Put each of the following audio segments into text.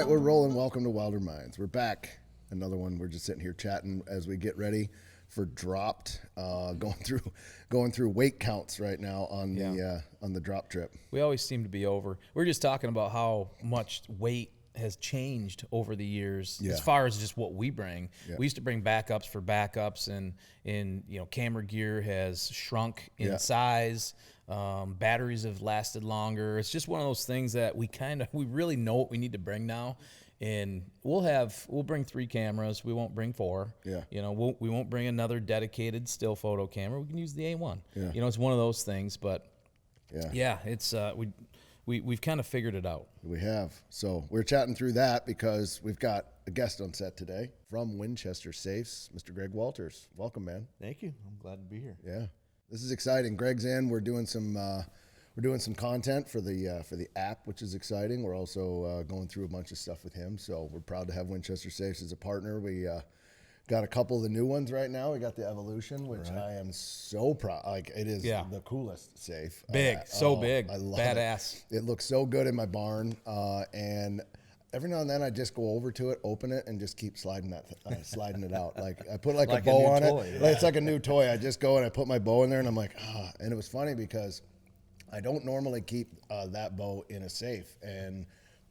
right, we're rolling. Welcome to Wilder Minds. We're back. Another one. We're just sitting here chatting as we get ready for dropped. Going through weight counts right now on the drop trip. We always seem to be over. We're just talking about how much weight has changed over the years as far as just what we bring. Yeah. We used to bring backups for backups, and camera gear has shrunk in size. Batteries have lasted longer. It's just one of those things that we really know what we need to bring now. And we'll bring 3 cameras. We won't bring 4. Yeah. We won't bring another dedicated still photo camera. We can use the A1. Yeah. It's one of those things, but it's we've kind of figured it out. We have. So we're chatting through that because we've got a guest on set today from Winchester Safes, Mr. Greg Walters. Welcome, man. Thank you. I'm glad to be here. Yeah. This is exciting. Greg's in. We're doing some content for the app, which is exciting. We're also going through a bunch of stuff with him. So we're proud to have Winchester Safes as a partner. We got a couple of the new ones right now. We got the Evolution, which I am so proud. Like, it is the coolest safe. Big, big. I love badass. It looks so good in my barn, and every now and then I just go over to it, open it, and just keep sliding it out. Like, I put like a bow on it. Yeah. Like, it's like a new toy. I just go and I put my bow in there, and I'm like, And it was funny because I don't normally keep that bow in a safe, and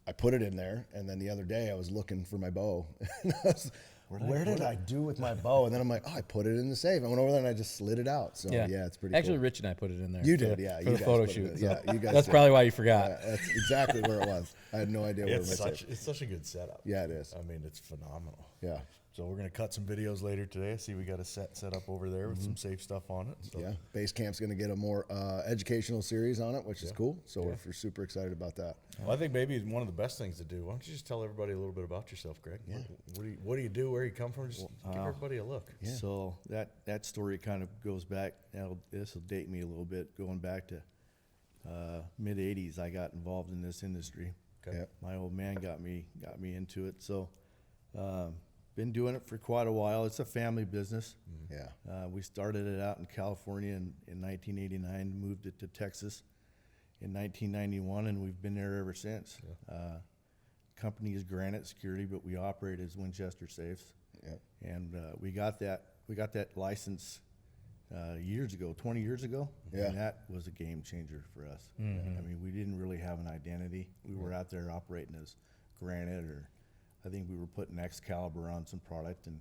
I put it in there. And then the other day I was looking for my bow. And I was, where did I do with my bow? And then I'm like, I put it in the safe. I went over there and I just slid it out. So it's pretty Actually, cool. Rich and I put it in there. You did, for the photo shoot. You guys that's did. probably why you forgot. That's exactly where it was. I had no idea where it was. It's such a good setup. Yeah, it is. I mean, it's phenomenal. Yeah. So we're going to cut some videos later today. I see we got a set up over there with some safe stuff on it. So. Yeah, Base Camp's going to get a more educational series on it, which is cool. So we're super excited about that. Well, I think maybe one of the best things to do. Why don't you just tell everybody a little bit about yourself, Greg? Yeah. What do you do? Where you come from? Just give everybody a look. Yeah. So that story kind of goes back. This will date me a little bit. Going back to mid '80s, I got involved in this industry. Okay. Yep. My old man got me into it. So. Been doing it for quite a while. It's a family business. Yeah. We started it out in California in 1989, moved it to Texas in 1991, and we've been there ever since. Yeah. Company is Granite Security, but we operate as Winchester Safes. Yeah. And we got that license years ago, 20 years ago. Yeah. And that was a game changer for us. Mm-hmm. I mean, we didn't really have an identity. We were out there operating as Granite, or I think we were putting Excalibur on some product and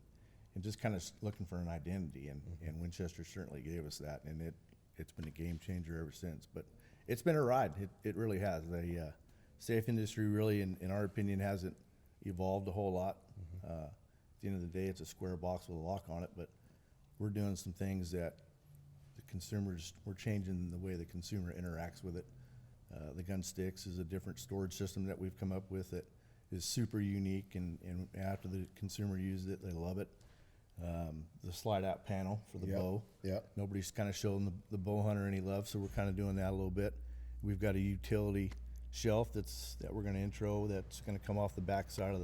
just kind of looking for an identity, and Winchester certainly gave us that, and it's been a game changer ever since. But it's been a ride. It really has. The safe industry really, in our opinion, hasn't evolved a whole lot. At the end of the day, it's a square box with a lock on it, but we're doing some things that we're changing the way the consumer interacts with it. The gun sticks is a different storage system that we've come up with that is super unique, and after the consumer uses it, they love it. The slide out panel for the bow. Yeah. Nobody's kind of showing the bow hunter any love, so we're kind of doing that a little bit. We've got a utility shelf that we're going to intro that's going to come off the back side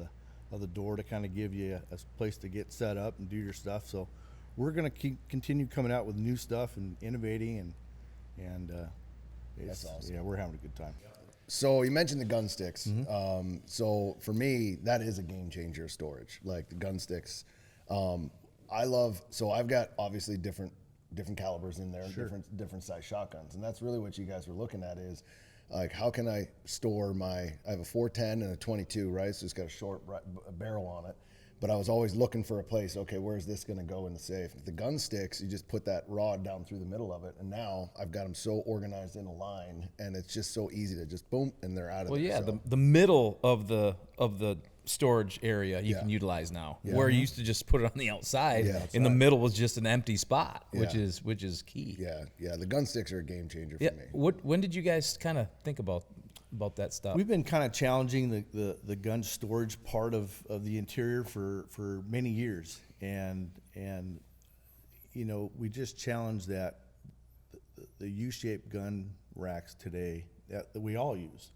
of the door to kind of give you a place to get set up and do your stuff. So we're going to continue coming out with new stuff and innovating, and that's awesome. Yeah, we're having a good time. So you mentioned the gun sticks. Mm-hmm. So for me, that is a game changer of storage. Like the gun sticks, I've got obviously different calibers in there, sure. different size shotguns, and that's really what you guys were looking at is like, how can I store I have a 410 and a 22, right? So it's got a short barrel on it. But I was always looking for a place, okay, where's this going to go in the safe? The gun sticks, you just put that rod down through the middle of it, and now I've got them so organized in a line, and it's just so easy to just boom, and they're out of there. Well, yeah, so. the middle of the storage area you can utilize now, where you used to just put it on the outside. Yeah, the middle was just an empty spot, which is key. Yeah, the gun sticks are a game changer for me. When did you guys kind of think about that stuff? We've been kind of challenging the gun storage part of the interior for many years, and we just challenged that the U-shaped gun racks today that we all use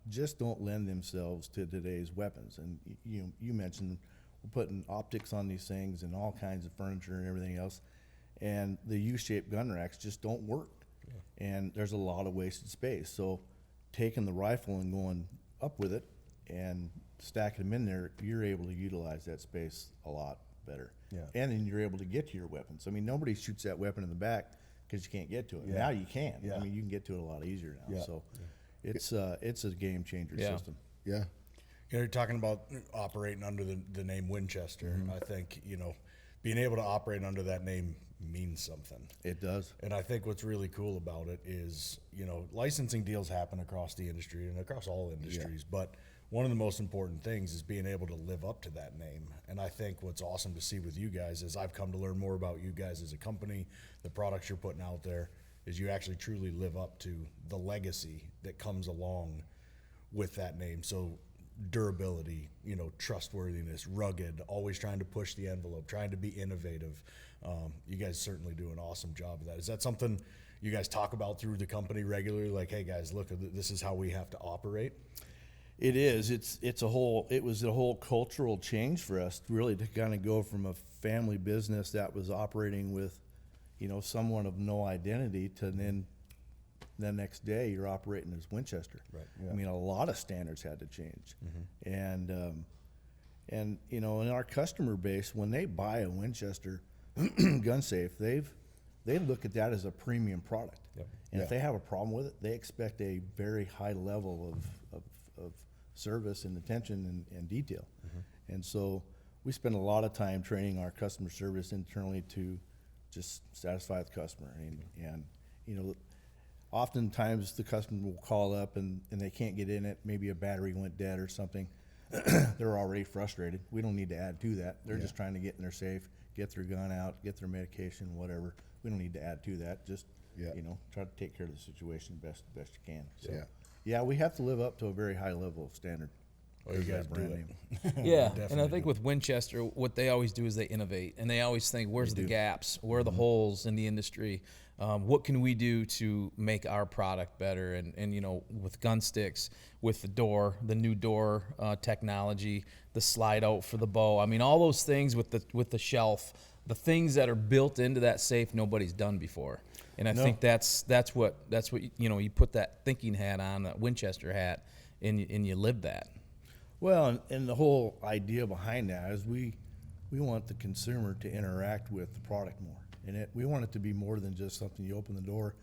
just don't lend themselves to today's weapons. And you mentioned we're putting optics on these things and all kinds of furniture and everything else, and the U-shaped gun racks just don't work. And there's a lot of wasted space. So taking the rifle and going up with it and stacking them in there, you're able to utilize that space a lot better. Yeah. And then you're able to get to your weapons. I mean, nobody shoots that weapon in the back because you can't get to it. Yeah. Now you can. Yeah. I mean, you can get to it a lot easier now. Yeah. So it's a game changer system. Yeah. You're talking about operating under the name Winchester. I think, being able to operate under that name means something. It does. And I think what's really cool about it is, licensing deals happen across the industry and across all industries, but one of the most important things is being able to live up to that name. And I think what's awesome to see with you guys is I've come to learn more about you guys as a company, the products you're putting out there, is you actually truly live up to the legacy that comes along with that name. So durability, trustworthiness, rugged, always trying to push the envelope, trying to be innovative. You guys certainly do an awesome job of that. Is that something you guys talk about through the company regularly? Like, hey guys, look, this is how we have to operate. It is. It was a whole cultural change for us, really, to kind of go from a family business that was operating with, someone of no identity to then the next day you're operating as Winchester. Right. Yeah. I mean, a lot of standards had to change. And in our customer base, when they buy a Winchester gun safe, they look at that as a premium product. Yep. And if they have a problem with it, they expect a very high level of service and attention and detail. And so we spend a lot of time training our customer service internally to just satisfy the customer. And oftentimes the customer will call up and they can't get in it. Maybe a battery went dead or something. They're already frustrated. We don't need to add to that. They're just trying to get in their safe, get their gun out, get their medication, whatever. We don't need to add to that. Just try to take care of the situation best you can. So, yeah, we have to live up to a very high level of standard. Oh, you guys do it. Yeah, and I think with Winchester, what they always do is they innovate, and they always think, where's the gaps? Where are the holes in the industry? What can we do to make our product better? And with gun sticks, with the new door technology, the slide out for the bow. I mean, all those things with the shelf, the things that are built into that safe, nobody's done before. And I think that's what you put that thinking hat on, that Winchester hat, and you live that. Well, and the whole idea behind that is we want the consumer to interact with the product more. And we want it to be more than just something you open the door,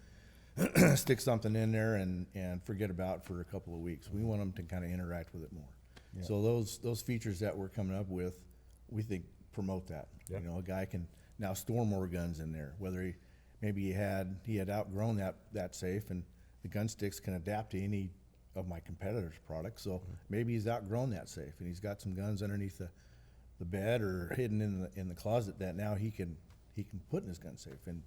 stick something in there, and forget about for a couple of weeks. We want them to kind of interact with it more. Yeah. So those features that we're coming up with, we think promote that. Yeah. A guy can now store more guns in there, whether he had outgrown that safe, and the gun sticks can adapt to any of my competitors' products. So maybe he's outgrown that safe and he's got some guns underneath the bed or hidden in the closet that now he can put in his gun safe and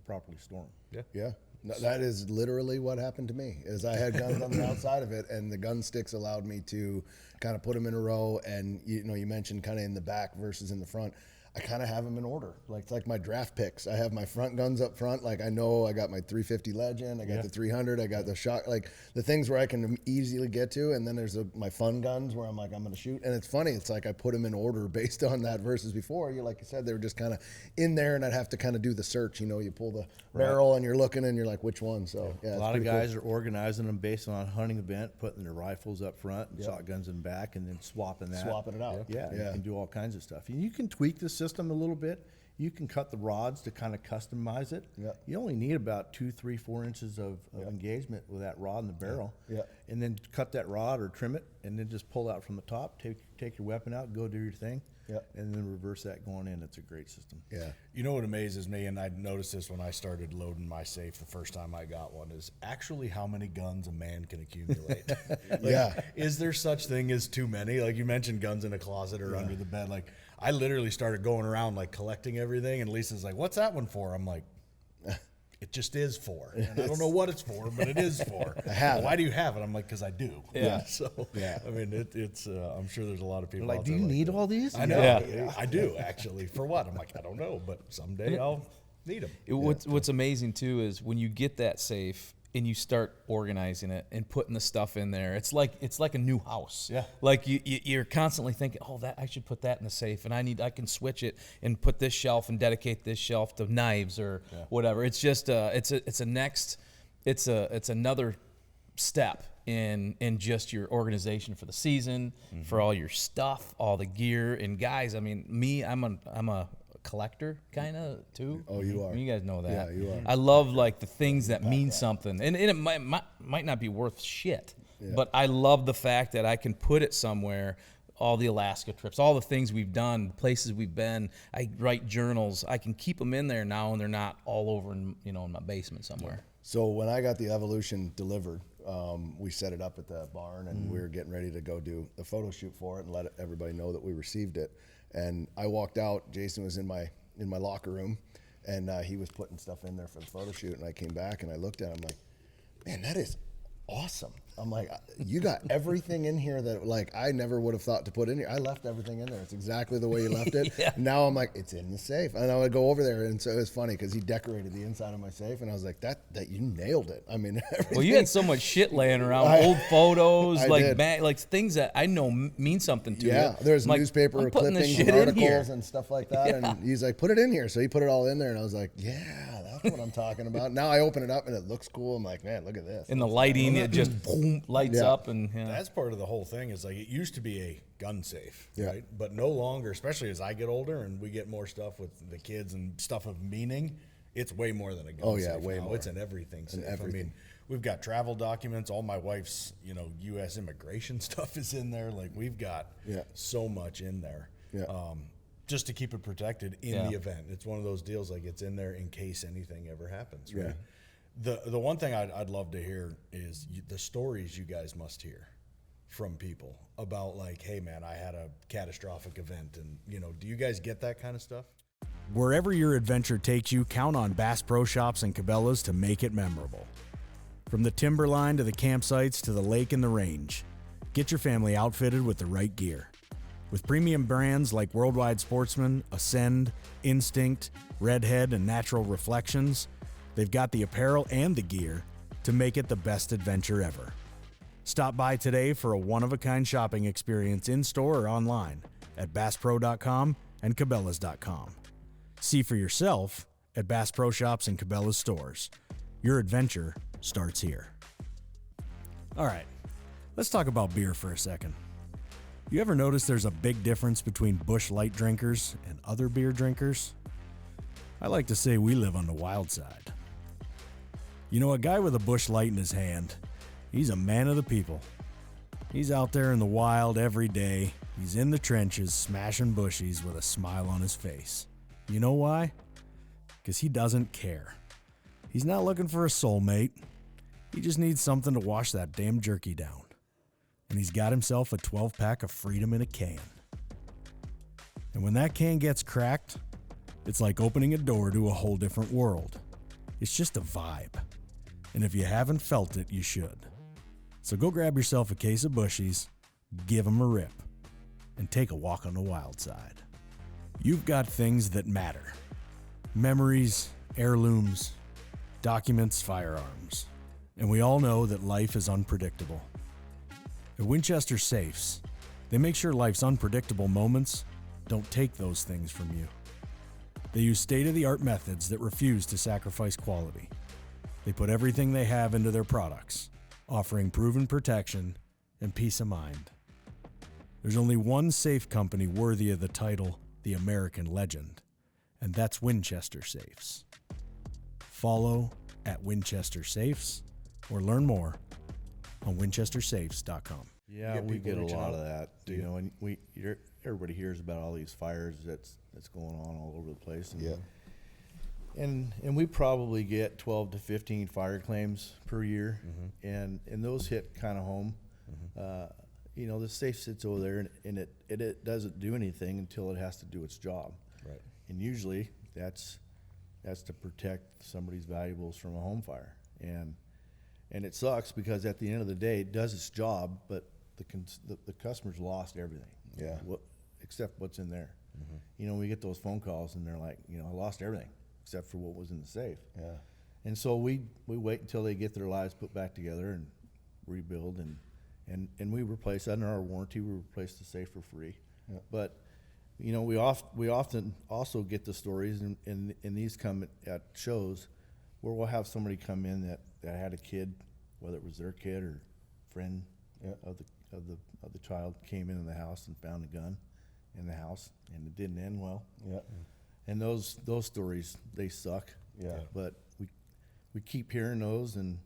properly store them. Yeah. No, that is literally what happened to me. Is I had guns on the outside of it, and the gun sticks allowed me to kind of put them in a row. And you mentioned kind of in the back versus in the front. I kind of have them in order. It's like my draft picks. I have my front guns up front. Like, I know I got my 350 Legend, I got the 300, I got the shot, like the things where I can easily get to. And then there's my fun guns where I'm like, I'm going to shoot. And it's funny. It's like I put them in order based on that versus before. Like you said, they were just kind of in there, and I'd have to kind of do the search. You pull the barrel and you're looking and you're like, which one? So a lot of guys are organizing them based on a hunting event, putting their rifles up front and shotguns in back, and then swapping it out. Yeah, you can do all kinds of stuff. And you can tweak the system a little bit. You can cut the rods to kind of customize it. You only need about 2, 3, 4 inches of engagement with that rod in the barrel. And then cut that rod or trim it, and then just pull out from the top, take your weapon out, go do your thing. And then reverse that going in. It's a great system. You know what amazes me, and I noticed this when I started loading my safe the first time I got one, is actually how many guns a man can accumulate. Is there such thing as too many? Like you mentioned, guns in a closet or under the bed. Like, I literally started going around like collecting everything, and Lisa's like, "What's that one for?" I'm like, "It just is for." And I don't know what it's for, but it is for. Why do you have it? I'm like, "Because I do." So I mean, it's. I'm sure there's a lot of people like, out do there you need all these? I know. I do actually. For what? I'm like, I don't know, but someday I'll need them. What's amazing too is when you get that safe and you start organizing it and putting the stuff in there, it's like a new house. Like you're constantly thinking, oh, that I should put that in the safe, and I can switch it and put this shelf and dedicate this shelf to knives or whatever. It's just it's another step in just your organization for the season, for all your stuff, all the gear. And guys, I mean, I'm a collector kind of too. Oh, you are. You guys know that. Yeah, you are. I love like the things that mean something, and it might not be worth shit, but I love the fact that I can put it somewhere. All the Alaska trips, all the things we've done, the places we've been. I write journals. I can keep them in there now, and they're not all over in my basement somewhere. So when I got the Evolution delivered, we set it up at the barn, and we were getting ready to go do the photo shoot for it and let everybody know that we received it. And I walked out. Jason was in my locker room, and he was putting stuff in there for the photo shoot. And I came back and I looked at him like, man, that is awesome. I'm like, you got everything in here that like I never would have thought to put in here. I left everything in there. It's exactly the way you left it. Now I'm like, it's in the safe. And I would go over there, and so it was funny because he decorated the inside of my safe, and I was like, that you nailed it. I mean, well, you had so much shit laying around, old photos, like things that I know mean something to you. Yeah, there's like, newspaper clippings and articles and stuff like that. And he's like, put it in here. So he put it all in there, and I was like, yeah, that's what I'm talking about. Now I open it up and it looks cool. I'm like, man, look at this. And the lighting, it just boom, lights up. And that's part of the whole thing. Is like it used to be a gun safe, right? But no longer, especially as I get older and we get more stuff with the kids and stuff of meaning, it's way more than a gun safe. Way more. It's an everything safe. I mean, we've got travel documents. All my wife's, U.S. immigration stuff is in there. Like we've got so much in there. Just to keep it protected in the event. It's one of those deals like it's in there in case anything ever happens, right? The one thing I'd love to hear is the stories you guys must hear from people about like, hey man, I had a catastrophic event, and do you guys get that kind of stuff? Wherever your adventure takes you, count on Bass Pro Shops and Cabela's to make it memorable. From the timberline to the campsites to the lake and the range, get your family outfitted with the right gear. With premium brands like Worldwide Sportsman, Ascend, Instinct, Redhead, and Natural Reflections, they've got the apparel and the gear to make it the best adventure ever. Stop by today for a one-of-a-kind shopping experience in-store or online at BassPro.com and Cabela's.com. See for yourself at Bass Pro Shops and Cabela's stores. Your adventure starts here. All right, let's talk about beer for a second. You ever notice there's a big difference between Busch Light drinkers and other beer drinkers? I like to say we live on the wild side. A guy with a Busch Light in his hand, he's a man of the people. He's out there in the wild every day. He's in the trenches smashing bushies with a smile on his face. You know why? Because he doesn't care. He's not looking for a soulmate. He just needs something to wash that damn jerky down. And he's got himself a 12-pack of Freedom in a can. And when that can gets cracked, it's like opening a door to a whole different world. It's just a vibe. And if you haven't felt it, you should. So go grab yourself a case of bushies, give them a rip, and take a walk on the wild side. You've got things that matter. Memories, heirlooms, documents, firearms. And we all know that life is unpredictable. At Winchester Safes, they make sure life's unpredictable moments don't take those things from you. They use state-of-the-art methods that refuse to sacrifice quality. They put everything they have into their products, offering proven protection and peace of mind. There's only one safe company worthy of the title, the American Legend, and that's Winchester Safes. Follow at Winchester Safes or learn more on winchestersafes.com. Yeah, we get a lot of that, and everybody hears about all these fires that's going on all over the place. And, and we probably get 12 to 15 fire claims per year, and those hit kind of home. The safe sits over there, and it doesn't do anything until it has to do its job. Right. And usually that's to protect somebody's valuables from a home fire. And it sucks because at the end of the day, it does its job, but the customer's lost everything. Except what's in there. We get those phone calls and they're like, I lost everything except for what was in the safe. And so we wait until they get their lives put back together and rebuild, and we replace under our warranty. We replace the safe for free. But we often also get the stories, and these come at shows where we'll have somebody come in that had a kid, whether it was their kid or friend of the child came into the house and found a gun in the house, and it didn't end well. Yeah. And those stories, they suck. Yeah. But we keep hearing those, and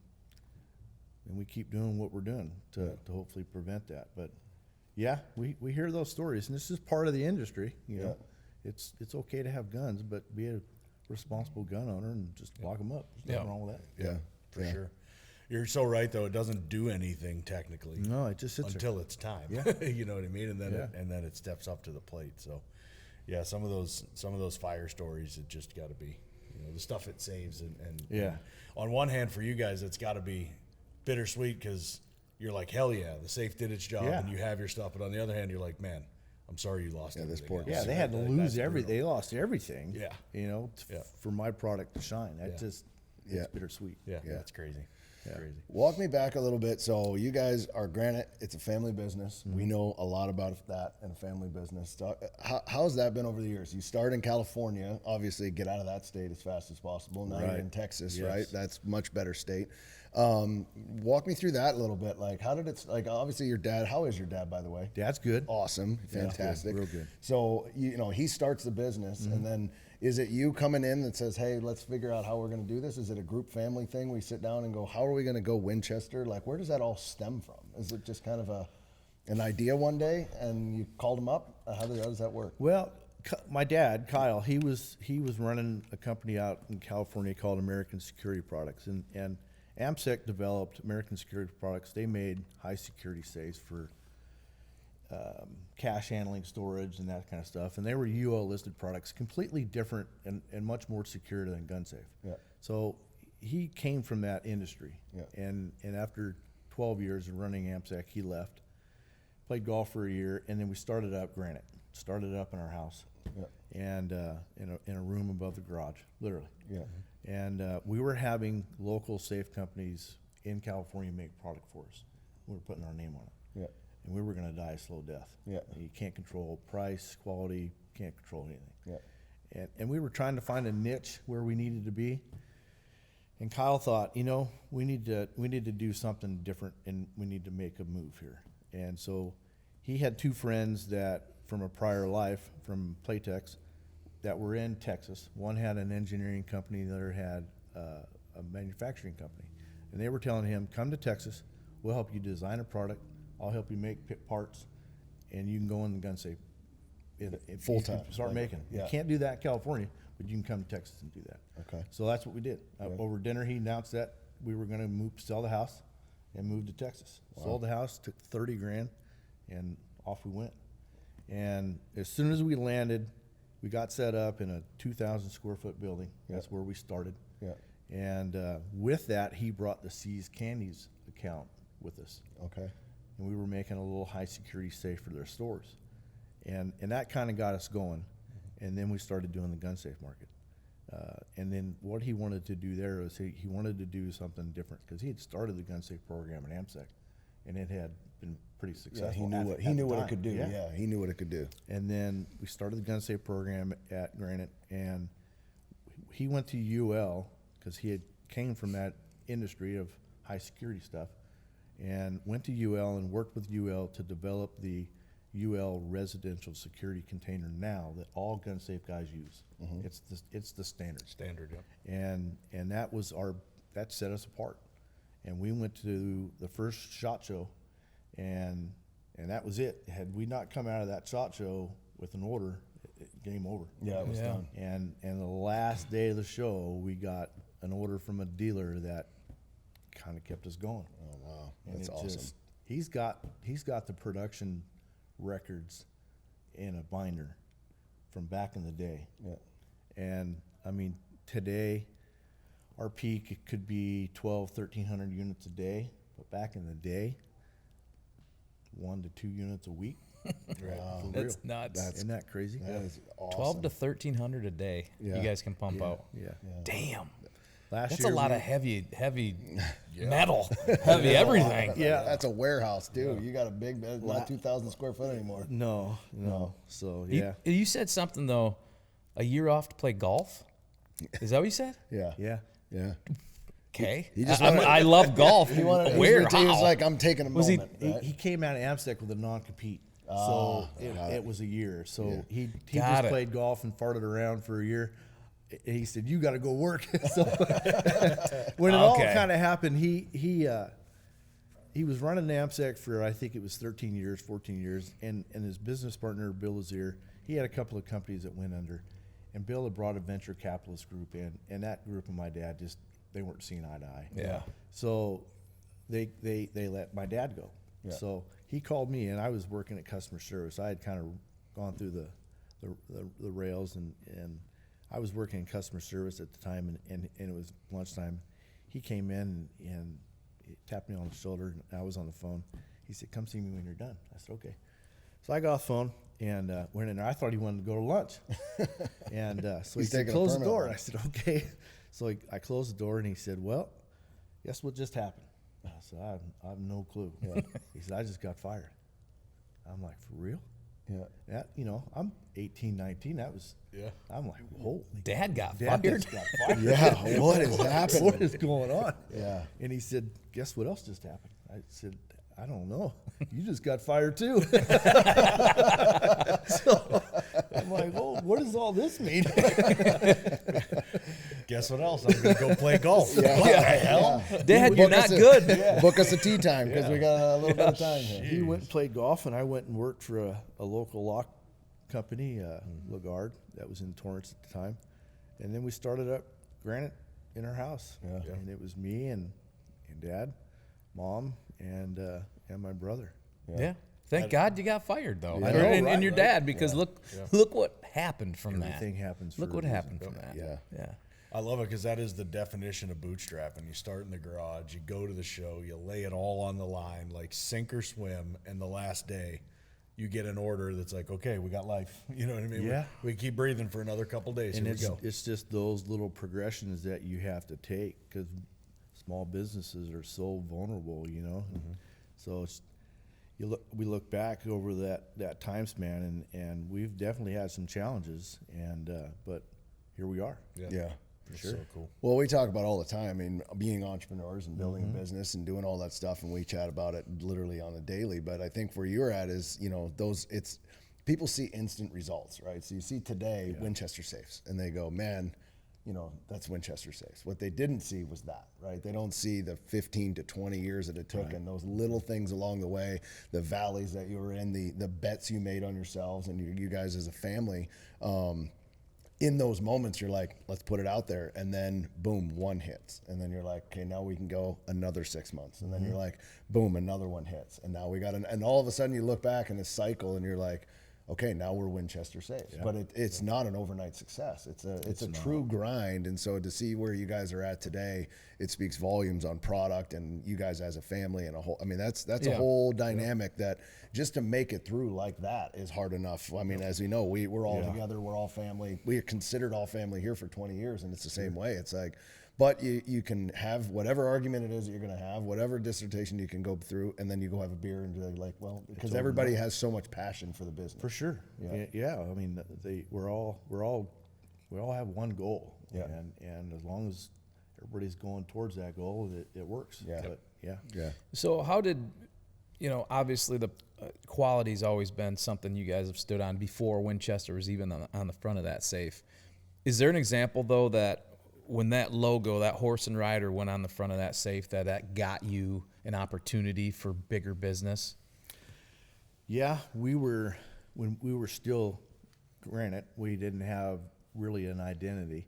we keep doing what we're doing to hopefully prevent that. But yeah, we hear those stories, and this is part of the industry. You know, it's okay to have guns, but be a responsible gun owner and just lock them up. There's nothing wrong with that. Yeah, for sure. You're so right, though. It doesn't do anything technically. No, it just sits until it's time. Yeah. You know what I mean? And then it steps up to the plate. So, yeah, some of those fire stories, it just got to be, you know, the stuff it saves. And on one hand, for you guys, it's got to be bittersweet because you're like, hell yeah, the safe did its job, and you have your stuff. But on the other hand, you're like, man, I'm sorry you lost everything. This poor else. Yeah, they had to lose everything. They lost everything. Yeah. You know, for my product to shine. That just, it's bittersweet. Yeah, that's crazy. Yeah. Crazy. Walk me back a little bit. So you guys are, granted, it's a family business. We know a lot about that in a family business. How's that been over the years? You start in California, obviously get out of that state as fast as possible. Now you're in Texas, right? That's much better state. Walk me through that a little bit. Like, how did it, like, obviously your dad, how is your dad, by the way? Dad's good. Awesome. Fantastic. Real good. So, you know, he starts the business, and then is it you coming in that says, hey, let's figure out how we're going to do this? Is it a group family thing? We sit down and go, how are we going to go Winchester? Like, where does that all stem from? Is it just kind of an idea one day and you called him up? How does that work? Well, my dad, Kyle, he was running a company out in California called American Security Products, and AMSEC developed American Security Products. They made high security safes for cash handling, storage, and that kind of stuff. And they were UL listed products, completely different and much more secure than GunSafe. Yeah. So he came from that industry. Yeah. And after 12 years of running AMSEC, he left, played golf for a year, and then we started up Granite. Started it up in our house. Yeah. And in a room above the garage, literally. Yeah. And we were having local safe companies in California make product for us. We were putting our name on it. Yeah. And we were going to die a slow death. Yeah. You can't control price, quality, can't control anything. Yeah. And we were trying to find a niche where we needed to be. And Kyle thought, you know, we need to do something different, and we need to make a move here. And so he had two friends that from a prior life from Playtex that were in Texas. One had an engineering company, the other had a manufacturing company. And they were telling him, come to Texas, we'll help you design a product, I'll help you make parts, and you can go in the gun safe full time. Start making. Yeah. You can't do that in California, but you can come to Texas and do that. Okay. So that's what we did. Over dinner, he announced that we were going to sell the house and move to Texas. Wow. Sold the house, took $30,000, and off we went. And as soon as we landed, we got set up in a 2,000 square foot building. That's where we started. Yeah. And with that, he brought the Seas Candies account with us. Okay. And we were making a little high security safe for their stores. And that kind of got us going. And then we started doing the gun safe market. And then what he wanted to do there was he wanted to do something different because he had started the gun safe program at AMSEC, and it had been pretty successful. Yeah, he knew what it could do. Yeah, he knew what it could do. And then we started the gun safe program at Granite, and he went to UL because he came from that industry of high security stuff, and went to UL and worked with UL to develop the UL residential security container now that all gun safe guys use. Mm-hmm. It's the standard. Standard, yeah. And that set us apart. And we went to the first SHOT Show, and that was it. Had we not come out of that SHOT Show with an order, game over. Yeah, it was done. And the last day of the show, we got an order from a dealer that kind of kept us going. Oh wow, that's awesome. He's got the production records in a binder from back in the day. Yeah. And I mean, today our peak could be 1,300 units a day, but back in the day, 1 to 2 units a week. Wow. That's nuts. Isn't that crazy? That is awesome. 12 to 1,300 a day. Yeah. You guys can pump out. Yeah. Damn. That's a lot of heavy metal, heavy everything. Yeah, that's a warehouse, too. You got a big, not 2,000 square foot anymore. No. So You said something though. A year off to play golf. Is that what you said? Yeah. Yeah. Okay. He just I love golf. He wanted. Where? He was How? like, I'm taking a moment. Right? He came out of AMSEC with a non-compete. So it was a year. So he Got just it. played golf and farted around for a year. And he said, "You got to go work." So when it all kind of happened, he was running AMSEC for, I think it was 13 years, 14 years, and his business partner Bill Lazier, he had a couple of companies that went under, and Bill had brought a venture capitalist group in, and that group and my dad they weren't seeing eye to eye. Yeah. So they let my dad go. Yeah. So he called me, and I was working at customer service. I had kind of gone through the rails, and I was working in customer service at the time, and it was lunchtime. He came in and he tapped me on the shoulder, and I was on the phone. He said, "Come see me when you're done." I said, "Okay." So I got off the phone and went in there. I thought he wanted to go to lunch. And so he said, "Close the door." I said, "Okay." So I closed the door, and he said, "Well, guess what just happened?" I said, I have no clue. He said, "I just got fired." I'm like, "For real?" Yeah. That, I'm 18, 19. That was, I'm like, holy. Dad got Dad fired. just got fired. Yeah. What is happening? What is going on? Yeah. And he said, "Guess what else just happened?" I said, "I don't know. You just got fired too." So I'm like, "Oh, what does all this mean?" Guess what else? I'm going to go play golf. Yeah. What the hell? Dad, you're not good. Book us a tea time because we got a little bit of time here. He went and played golf, and I went and worked for a local lock company, Lagarde, that was in Torrance at the time. And then we started up Granite in our house. Yeah. And it was me and Dad, Mom, and my brother. Yeah. Thank God you got fired, though. Yeah. And your dad, because look what happened from that. Everything happens for Look a what reason. happened from that. Yeah. Yeah. I love it because that is the definition of bootstrapping. You start in the garage, you go to the show, you lay it all on the line, like sink or swim, and the last day you get an order that's like, okay, we got life. You know what I mean? Yeah. We keep breathing for another couple days. And Here we go. it's just those little progressions that you have to take because small businesses are so vulnerable, So we look back over that time span, and we've definitely had some challenges, but here we are. Yeah. For sure. So cool. Well, we talk about all the time. I mean, being entrepreneurs and building a business and doing all that stuff, and we chat about it literally on a daily. But I think where you're at is, people see instant results, right? So you see today Winchester Safes, and they go, "Man, that's Winchester Safes." What they didn't see was that, right? They don't see the 15 to 20 years that it took, and those little things along the way, the valleys that you were in, the bets you made on yourselves and you guys as a family. In those moments, you're like, let's put it out there. And then, boom, one hits. And then you're like, okay, now we can go another 6 months. And then you're like, boom, another one hits. And now we got and all of a sudden you look back in this cycle and you're like, okay, now we're Winchester Safes. Yeah. But it's not an overnight success. It's a true grind. And so to see where you guys are at today, it speaks volumes on product and you guys as a family and a whole. I mean, that's a whole dynamic that just to make it through like that is hard enough. I mean, as we know, we're all together. We're all family. We are considered all family here for 20 years, and it's the same way. It's like, but you can have whatever argument it is that you're going to have, whatever dissertation you can go through, and then you go have a beer and you're like, well, because everybody has so much passion for the business. For sure. Yeah. I mean, we all have one goal. Yeah. And as long as everybody's going towards that goal, it works. Yeah. But, Yeah. So how did, obviously the quality's always been something you guys have stood on before Winchester was even on the front of that safe. Is there an example, though, that when that logo, that horse and rider went on the front of that safe, that got you an opportunity for bigger business? Yeah, when we were still Granite, we didn't have really an identity.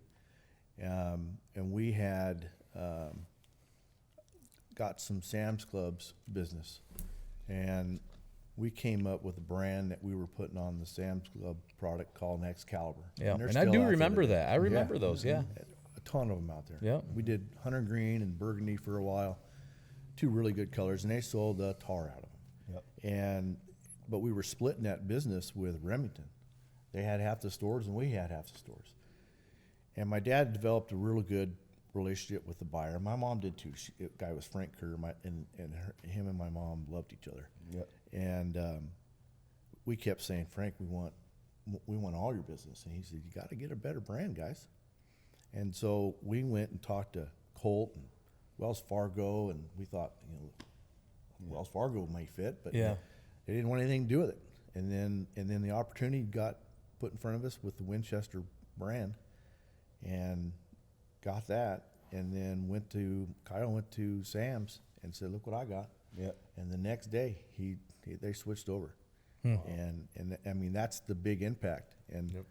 And we had got some Sam's Club's business. And we came up with a brand that we were putting on the Sam's Club product called Excalibur. Yeah, they're and I still do out there remember today. that. I remember those, yeah. A ton of them out there. Yeah. We did hunter green and burgundy for a while, two really good colors, and they sold the tar out of them. Yep. But we were splitting that business with Remington. They had half the stores and we had half the stores. And my dad developed a really good relationship with the buyer. My mom did too. The guy was Frank Kerr, him and my mom loved each other. Yep. And we kept saying, "Frank, we want all your business." And he said, "You got to get a better brand, guys." And so we went and talked to Colt and Wells Fargo, and we thought, Wells Fargo may fit, but Yeah. they didn't want anything to do with it. And then the opportunity got put in front of us with the Winchester brand, and got that, and then Kyle went to Sam's and said, "Look what I got." Yeah. And the next day they switched over, and I mean that's the big impact, and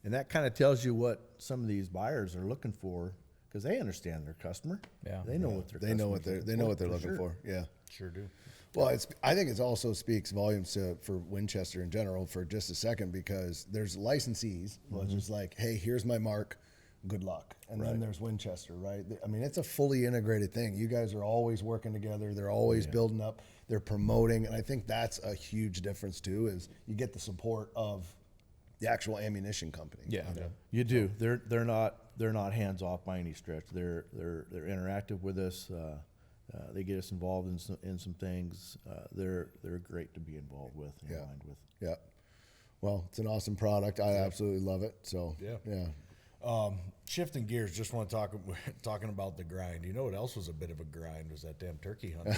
that kind of tells you what some of these buyers are looking for, because they understand their customer. Yeah. They know what They know what they're looking for. Yeah. Sure do. Well, I think it also speaks volumes for Winchester in general for just a second, because there's licensees, which is like, hey, here's my mark, good luck. And then there's Winchester, right? I mean, it's a fully integrated thing. You guys are always working together. They're always building up. They're promoting. And I think that's a huge difference too, is you get the support of the actual ammunition company. Yeah. You do. They're not hands off by any stretch. They're interactive with us. They get us involved in some things. They're great to be involved with and aligned with. Yeah. Well, it's an awesome product. I absolutely love it. So yeah. Shifting gears, just want to talking about the grind. You know what else was a bit of a grind was that damn turkey hunt.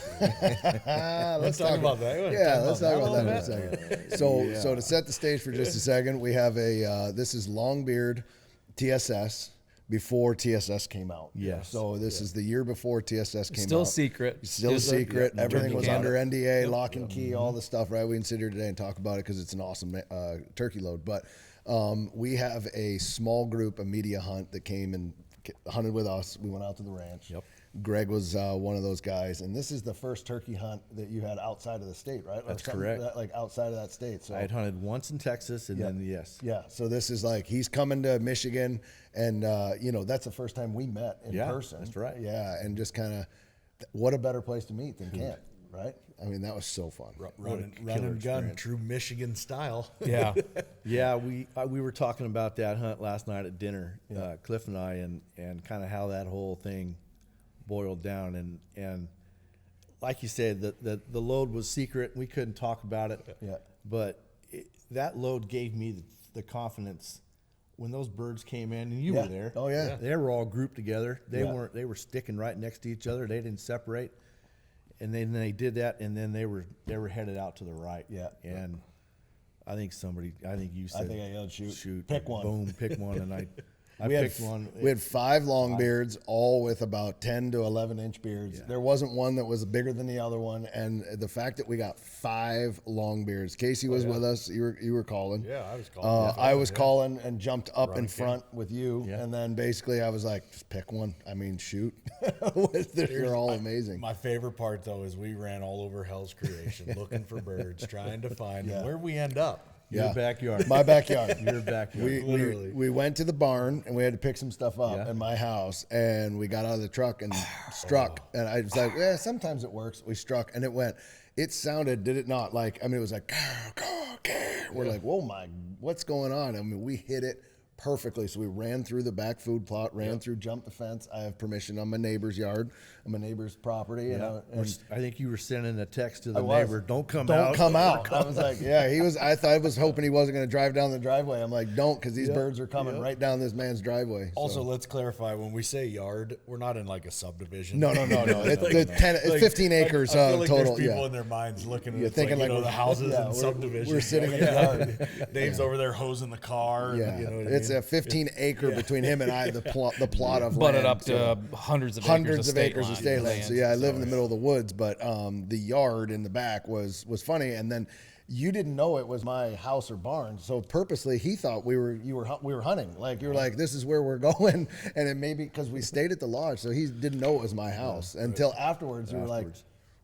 Let's talk about that. Yeah, let's talk about that in a second. So to set the stage for just a second, we have this is Longbeard TSS before TSS came out. Yes. So this is the year before TSS came out. Still secret. Still secret. Everything was under NDA, Yep. lock and key, all the stuff, right? We can sit here today and talk about it because it's an awesome turkey load. But we have a small group, a media hunt that came and hunted with us. We went out to the ranch. Yep. Greg was one of those guys, and this is the first turkey hunt that you had outside of the state, right? That's correct. Like outside of that state. So I had hunted once in Texas, and then yeah. So this is like he's coming to Michigan, and that's the first time we met in person. That's right. Yeah, and just kind of, what a better place to meet than camp, right? I mean, that was so fun. Run and gun, true Michigan style. Yeah. Yeah, we were talking about that hunt last night at dinner, Cliff and I, and kind of how that whole thing boiled down, and like you said, the load was secret. We couldn't talk about it. Yeah. But that load gave me the confidence when those birds came in, and you were there. Oh yeah. They were all grouped together. They were sticking right next to each other. They didn't separate. And then they did that, and then they were headed out to the right. Yeah. And I think you said, I think I yelled, shoot. Pick one. Boom, pick one, and I picked one. We had 5 long beards, all with about 10 to 11 inch beards. Yeah. There wasn't one that was bigger than the other one, and the fact that we got 5 long beards. Casey was with us. You were calling. Yeah, I was calling. I was calling and jumped up in front with you, and then basically I was like, just pick one. I mean, shoot. They're all amazing. My favorite part though is we ran all over Hell's Creation looking for birds, trying to find them. Where we end up. Your backyard. My backyard. Your backyard. We went to the barn and we had to pick some stuff up in my house, and we got out of the truck and struck. And I was like, yeah, sometimes it works. We struck and it sounded, did it not? Like, I mean, it was like, we're like, whoa, what's going on? I mean, we hit it perfectly. So we ran through the back food plot, through, jumped the fence. I have permission on my neighbor's yard, on my neighbor's property. Yeah. And I think you were sending a text to the neighbor, don't come out. Don't come out. I was like, I was hoping he wasn't going to drive down the driveway. I'm like, don't, because these birds are coming right down this man's driveway. Also, let's clarify, when we say yard, we're not in like a subdivision. No. It's 15 acres I feel like total. There's people in their minds looking at thinking like, the houses and subdivisions. We're sitting in the yard. Dave's over there hosing the car. Yeah. You know what It's I mean? a 15 acre between him and I, the plot of Butted land. up to hundreds of acres of state land. So I live in the middle of the woods, but the yard in the back was funny. And then you didn't know it was my house or barn, so purposely he thought we were hunting. Like you were like, this is where we're going, and it may be because we stayed at the lodge, so he didn't know it was my house until afterwards. You were like,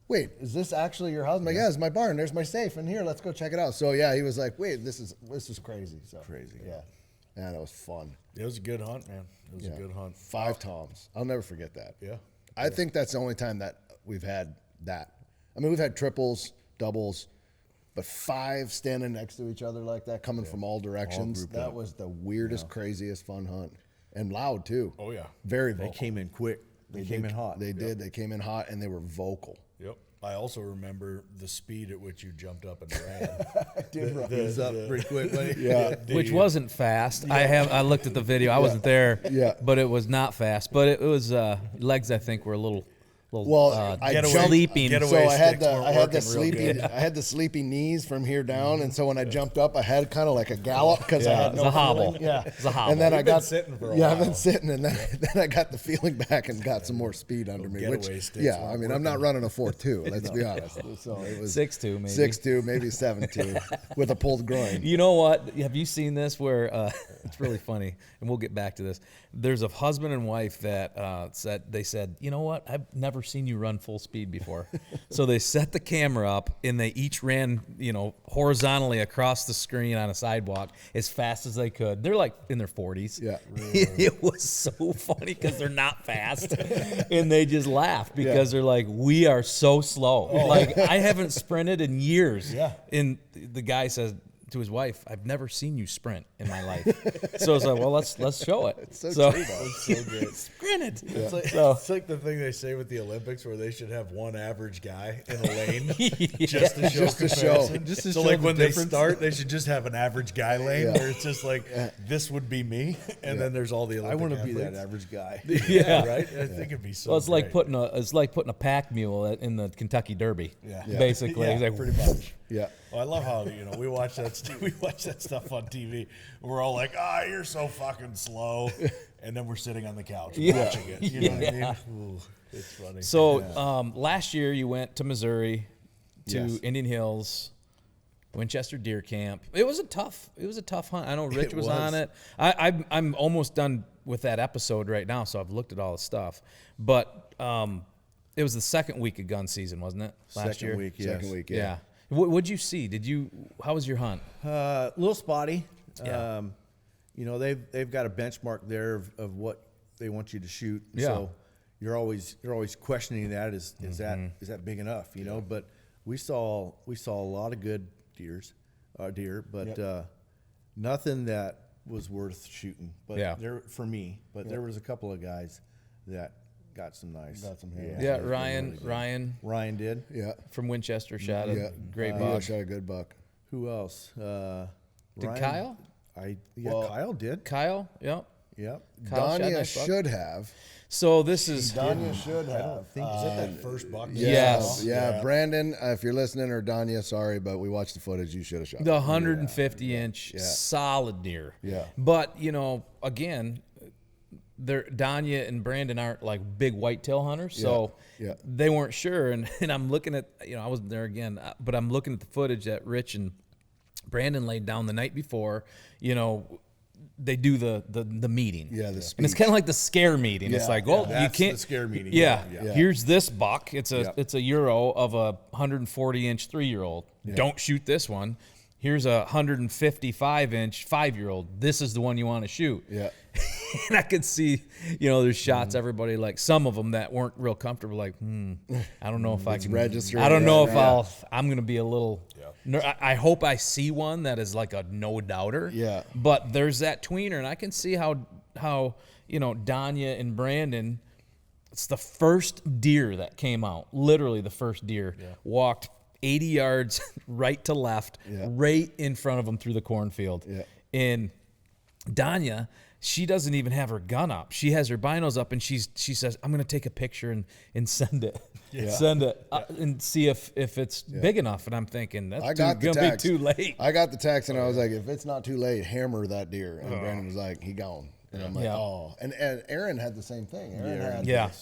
wait, is this actually your house? I'm like, yeah, it's my barn. There's my safe in here. Let's go check it out. So yeah, he was like, wait, this is crazy. So crazy. Yeah. Man, it was fun. It was a good hunt, man. It was a good hunt. 5 toms. I'll never forget that. Yeah. I think that's the only time that we've had that. I mean, we've had triples, doubles, but 5 standing next to each other like that, coming from all directions. That was the weirdest, craziest fun hunt. And loud, too. Oh, yeah. Very vocal. They came in quick. They came in hot. They did. They came in hot, and they were vocal. Yep. I also remember the speed at which you jumped up and ran. He was up pretty quick, wasn't he? Yeah. Which wasn't fast. I looked at the video. I wasn't there. Yeah. But it was not fast. But it was legs. I think were a little I jumped, sleeping. So I had the sleepy knees from here down, and so when I jumped up, I had kind of like a gallop because I had It's a hobble. Yeah, it's a hobble. And then I got sitting for a while. I've been sitting, and then I got the feeling back and got some more speed under me. Which, I mean, I'm not running a 4.2. Let's be honest. So it was 6.2, maybe 6.2, maybe 7.2 with a pulled groin. You know what? Have you seen this? Where it's really funny, and we'll get back to this. There's a husband and wife that said, you know what? I've never seen you run full speed before. So they set the camera up, and they each ran, horizontally across the screen on a sidewalk as fast as they could. They're like in their 40s. Yeah. It was so funny because they're not fast, and they just laughed because they're like, we are so slow. Like, I haven't sprinted in years. Yeah. And the guy says to his wife, I've never seen you sprint in my life. So it's like, well, let's show it. It's so true, though. It's so great. Sprinted. It's like the thing they say with the Olympics where they should have one average guy in a lane just to show comparison. Just to So show like the when they difference. start, they should just have an average guy lane where it's just like, this would be me, and then there's all the Olympic I want to be that athletes. average guy. Yeah, right? I think it'd be so Well, it's like great. putting a pack mule in the Kentucky Derby. Yeah. Basically. Yeah, It's like, pretty much. Yeah. Well, I love how we watch that stuff on TV. We're all like, you're so fucking slow, and then we're sitting on the couch watching it. You know what I mean? Ooh, it's funny. So last year you went to Missouri, to Yes. Indian Hills, Winchester Deer Camp. It was a tough hunt. I know Rich was on it. I'm almost done with that episode right now, so I've looked at all the stuff. But it was the second week of gun season, wasn't it? Last year. Second week, Yeah. What'd you see? How was your hunt? A little spotty. Yeah. They've got a benchmark there of what they want you to shoot. Yeah. So you're always questioning that. Is that big enough? But we saw a lot of good deer, but nothing that was worth shooting. But for me, there was a couple of guys that got some nice. Got some Yeah, Ryan did. Yeah. from Winchester shot a great He buck. shot a good buck. Who else? Did Kyle? Kyle did. Kyle? Yep. Yep. Kyle shot a Danya nice buck. should have. So this is Danya should have. Is that that first buck? Yes. Yeah. Brandon, if you're listening, or Danya, sorry, but we watched the footage. You should have shot. the 150-inch solid deer. Yeah. But, again, Danya and Brandon aren't like big whitetail hunters, so Yeah. they weren't sure. And I'm looking at, I wasn't there again, but I'm looking at the footage that Rich and Brandon laid down the night before. They do the meeting. Yeah, the And it's speech. kind of like the scare meeting. It's Yeah, like, well, you that's can't. the scare meeting. Yeah. Yeah. Here's this buck. It's a Yep. it's a euro of a 140-inch 3-year-old. Don't shoot this one. Here's a 155-inch 5-year-old. This is the one you want to shoot. Yeah. And I could see, there's shots. Everybody, like some of them that weren't real comfortable. Like, I don't know if I can register I don't know if right. I'm going to be a little. I hope I see one that is like a no doubter. Yeah. But there's that tweener, and I can see how Danya and Brandon. It's the first deer that came out. Literally the first deer walked 80 yards right to left, right in front of them through the cornfield. Yeah. And Danya, she doesn't even have her gun up. She has her binos up, and she says, I'm going to take a picture and send it. Send it and see if it's big enough. And I'm thinking, that's going to be too late. I got the text, and I was like, if it's not too late, hammer that deer. And Brandon was like, he gone. And I'm like, oh. And Erin had the same thing.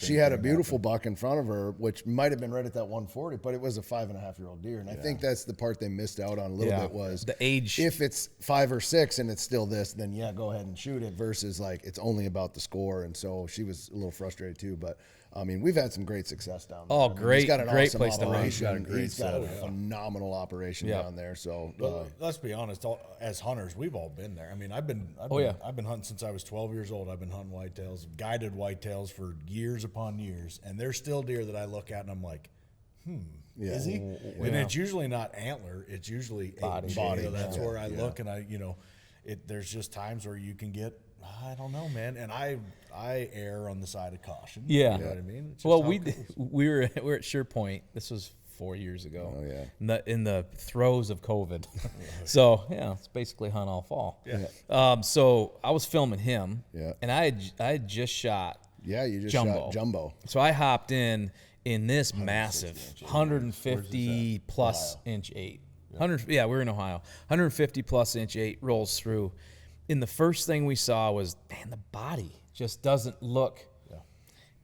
She had a beautiful buck in front of her, which might have been right at that 140, but it was a 5.5-year-old deer. And I think that's the part they missed out on a little bit was the age. If it's 5 or 6 and it's still this, then go ahead and shoot it versus like it's only about the score. And so she was a little frustrated too. But I mean, we've had some great success down there. Oh, He's got an great awesome place to run. operation. He's got a phenomenal operation down there. So But let's be honest, as hunters, we've all been there. I mean, I've been hunting since I was 12 years old. I've been hunting whitetails, guided whitetails for years upon years, and there's still deer that I look at and I'm like, is he? And it's usually not antler; it's usually body. That's where I look, and there's just times where you can get, I don't know, man, and I err on the side of caution. Yeah. You know what I mean? It's just Well, how we it goes. we were at Sure Point. This was 4 years ago. Oh, yeah. In the throes of COVID. So it's basically hunt all fall. Yeah. So I was filming him. Yeah. And I had just shot. you just Jumbo. shot Jumbo. So I hopped in, in this massive 150 plus inch 8. 100, yeah, we're in Ohio. 150 plus inch 8 rolls through. And the first thing we saw was, man, the body just doesn't look.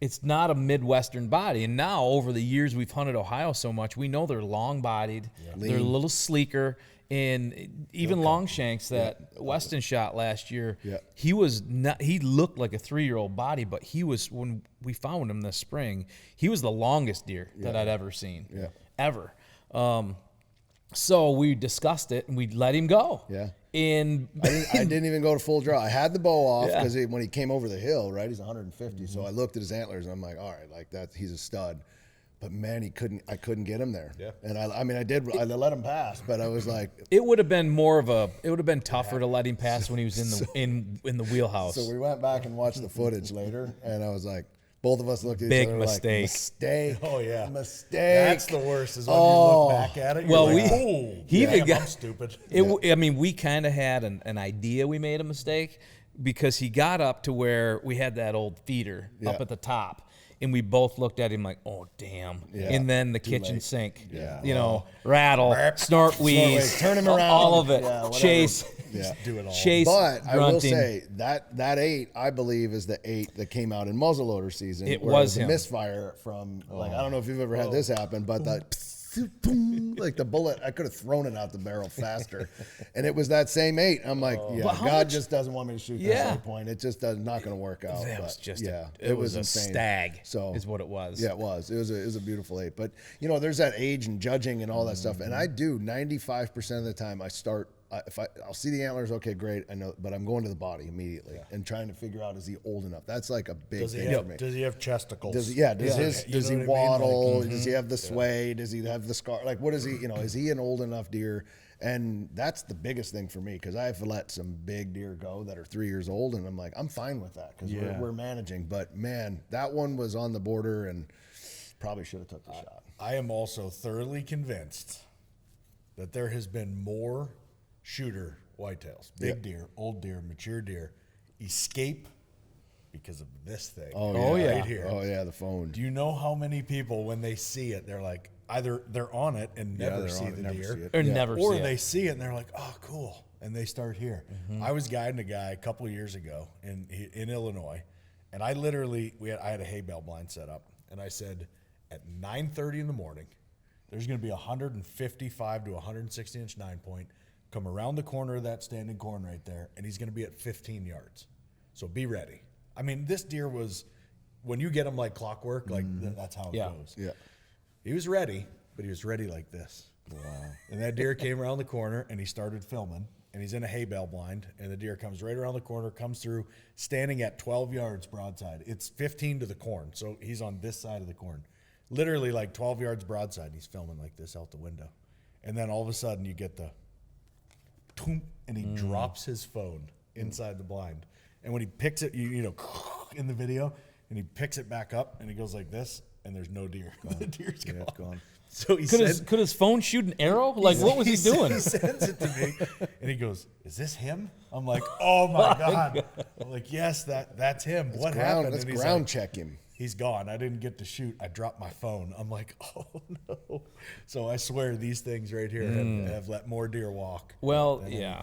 It's not a Midwestern body. And now, over the years we've hunted Ohio so much, we know they're long-bodied. They're a little sleeker. And even Longshanks that Weston shot last year, he looked like a 3-year-old body, but he was, when we found him this spring, he was the longest deer that I'd ever seen, ever. So we discussed it, and we let him go. And I didn't even go to full draw. I had the bow off because when he came over the hill, right, he's 150. So I looked at his antlers, and I'm like, all right, like that, he's a stud. But man, I couldn't get him there. And I mean, I let him pass, but I was like, it would have been tougher to let him pass when he was in the wheelhouse. So we went back and watched the footage later, and I was like, both of us looked at each Big other mistake. like, mistake. Oh yeah, mistake. That's the worst. Is when you look back at it. Well, I'm stupid. I mean, we kind of had an idea we made a mistake because he got up to where we had that old feeder up at the top. And we both looked at him like, oh, damn. And then the kitchen sink, rattle, snort, wheeze, turn him around. All of it. Chase. Do it all. Chase, but I will grunting. say that 8, I believe, is the 8 that came out in muzzleloader season. It where was a him. misfire from, like, I don't know if you've ever had this happen, but that, like the bullet, I could have thrown it out the barrel faster. And it was that same 8. I'm like, God just doesn't want me to shoot this point. It just not going to work out. That was just it was a insane. stag. So is what it was. Yeah, it was. It was a beautiful 8. But there's that age and judging and all that stuff. And I do 95% of the time. I start. I'll see the antlers, okay, great, I know, but I'm going to the body immediately and trying to figure out, is he old enough? That's like a big thing for me. Does he have chesticles? Does he waddle? Like, does he have the sway? Does he have the scar? Like, what is he? Is he an old enough deer? And that's the biggest thing for me, because I've let some big deer go that are 3 years old, and I'm like, I'm fine with that because we're managing. But man, that one was on the border, and probably should have took the shot. I am also thoroughly convinced that there has been more shooter whitetails, big deer, old deer, mature deer, escape because of this thing. Right here. Oh yeah, the phone. Do you know how many people, when they see it, they're like, either they're on it and never see the deer, or they see it and they're like, oh, cool, and they start here. I was guiding a guy a couple of years ago in Illinois, and I literally I had a hay bale blind set up, and I said at 9:30 in the morning, there's going to be 155 to 160 inch 9-point. Come around the corner of that standing corn right there, and he's going to be at 15 yards. So be ready. I mean, this deer was, when you get him like clockwork, like that's how it goes. Yeah. He was ready, but he was ready like this. Wow. And that deer came around the corner, and he started filming, and he's in a hay bale blind, and the deer comes right around the corner, comes through, standing at 12 yards broadside. It's 15 to the corn, so he's on this side of the corn. Literally like 12 yards broadside, and he's filming like this out the window. And then all of a sudden, you get the and he drops his phone inside the blind, and when he picks it, you know, in the video, and he picks it back up, and he goes like this, and there's no deer. The deer's gone. It's gone. So he could his phone shoot an arrow? Like, what was he doing? He sends it to me, and he goes, "Is this him?" I'm like, "Oh my god!" I'm like, "Yes, that's him." What happened? Let's ground check him. He's gone. I didn't get to shoot. I dropped my phone. I'm like, oh no. So I swear these things right here have let more deer walk. Well, yeah.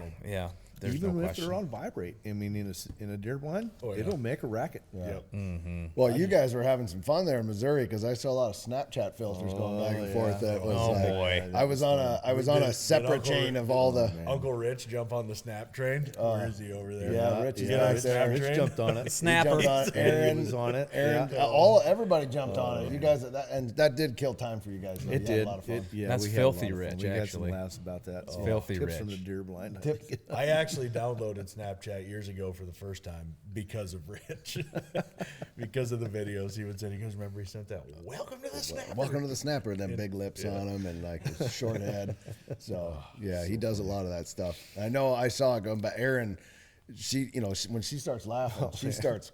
There's even no if question. they're on vibrate, I mean, in a deer blind, it'll make a racket. Well, you guys were having some fun there in Missouri, because I saw a lot of Snapchat filters going back and forth. That was boy. I was on a separate chain of all the. Uncle Rich jump on the snap train. Where is he over there? Yeah, Rich is back there. Rich jumped on it. Snapper. Aaron was on it. Aaron, everybody jumped on it. You guys, that did kill time for you guys. It did. Had a lot of fun. That's filthy rich, We had actually. some laughs about that. It's filthy tips rich. from the deer blind. I actually downloaded Snapchat years ago for the first time because of Rich. Because of the videos he would send. He goes, remember he sent that, welcome to the Snapper. Welcome to the Snapper, and then big lips on him and like his short head. So yeah, he does a lot of that stuff. I know I saw it going, but Aaron, when she starts laughing, she starts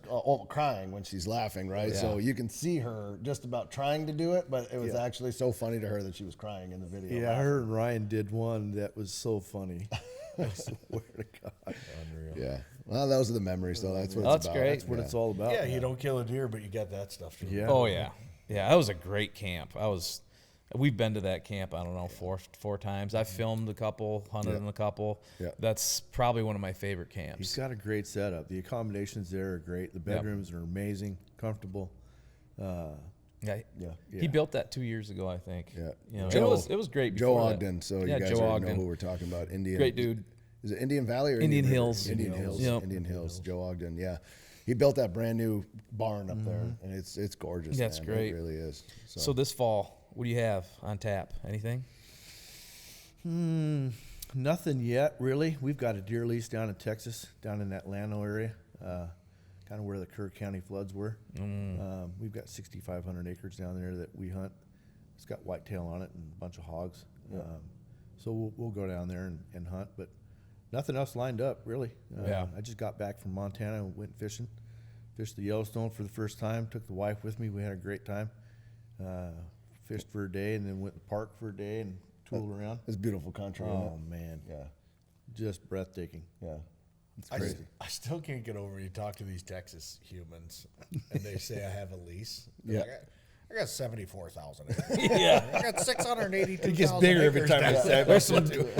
crying when she's laughing, right? Yeah. So you can see her just about trying to do it, but it was actually so funny to her that she was crying in the video. Yeah, her and Ryan did one that was so funny. I swear to God. Unreal. Yeah. Well, those are the memories, though. That's what it's about. Great. That's what it's all about. Yeah, you don't kill a deer, but you got that stuff too. Yeah. Oh, yeah. Yeah, that was a great camp. We've been to that camp, I don't know, four times. I've filmed a couple, hunted in a couple. Yeah. That's probably one of my favorite camps. He's got a great setup. The accommodations there are great. The bedrooms are amazing, comfortable. He built that 2 years ago, I think. Yeah. You know, Joe- it was great. Joe before Ogden. that. So you Yeah, guys Joe already know Ogden. who we're talking about. Indian. Great dude. Is it Indian Valley or Indian River? Hills. Indian Hills. Yep. Indian Hills. Joe Ogden. Yeah. He built that brand new barn up there, and it's gorgeous. That's man. great. It really is. So this fall, what do you have on tap? Anything? Nothing yet, really. We've got a deer lease down in Texas, down in that Llano area, kind of where the Kerr County floods were. We've got 6,500 acres down there that we hunt. It's got whitetail on it and a bunch of hogs. So we'll go down there and hunt, but nothing else lined up, really. I just got back from Montana and went fishing. Fished the Yellowstone for the first time. Took the wife with me. We had a great time. Fished for a day and then went to the park for a day and tooled around. It's beautiful country. isn't Oh, it? man. Yeah. Just breathtaking. Yeah. It's crazy. I still can't get over you talk to these Texas humans and they say I have a lease. Yeah. I got 74,000 acres. Yeah. I got 682,000 It gets bigger every time I say it. There's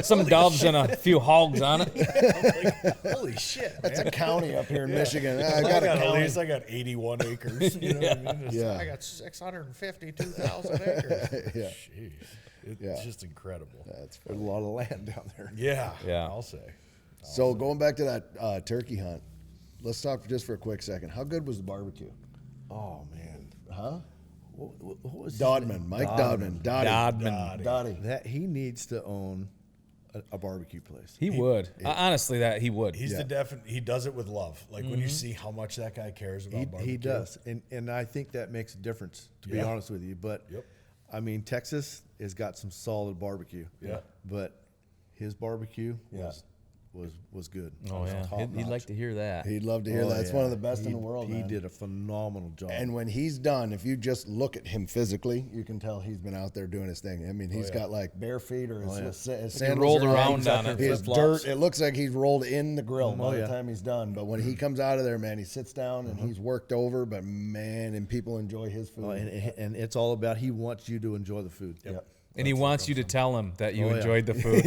some doves and a few hogs on it. Holy shit, It's man. a county up here in Michigan. I I got a got a county. lease. I got 81 acres. You know what I mean? Yeah. I got 652,000 acres. Yeah. Jeez. It's Yeah. just incredible. That's There's a lot of land down there. Yeah. Yeah. I'll say. So going back to that turkey hunt, let's talk just for a quick second. How good was the barbecue? Oh, man. Huh? What was his Dodman, name? Mike Dodman. Dottie. Dodman. That he needs to own a barbecue place. He would. Honestly, he would. He's he does it with love. Like when you see how much that guy cares about barbecue. He does, and I think that makes a difference. To be honest with you, but I mean Texas has got some solid barbecue. Yeah. But his barbecue was good. Oh, yeah. He'd like to hear that. He'd love to hear that. It's one of the best in the world, He man. did a phenomenal job. And when he's done, if you just look at him physically, you can tell he's been out there doing his thing. I mean, he's got like bare feet or his sandals rolled are around out. on it, His flip-flops. dirt. It looks like he's rolled in the grill by the yeah. time he's done. But when he comes out of there, man, he sits down and he's worked over. But man, and people enjoy his food. and it's all about he wants you to enjoy the food. Yep. And he wants you to tell him that you yeah. enjoyed the food.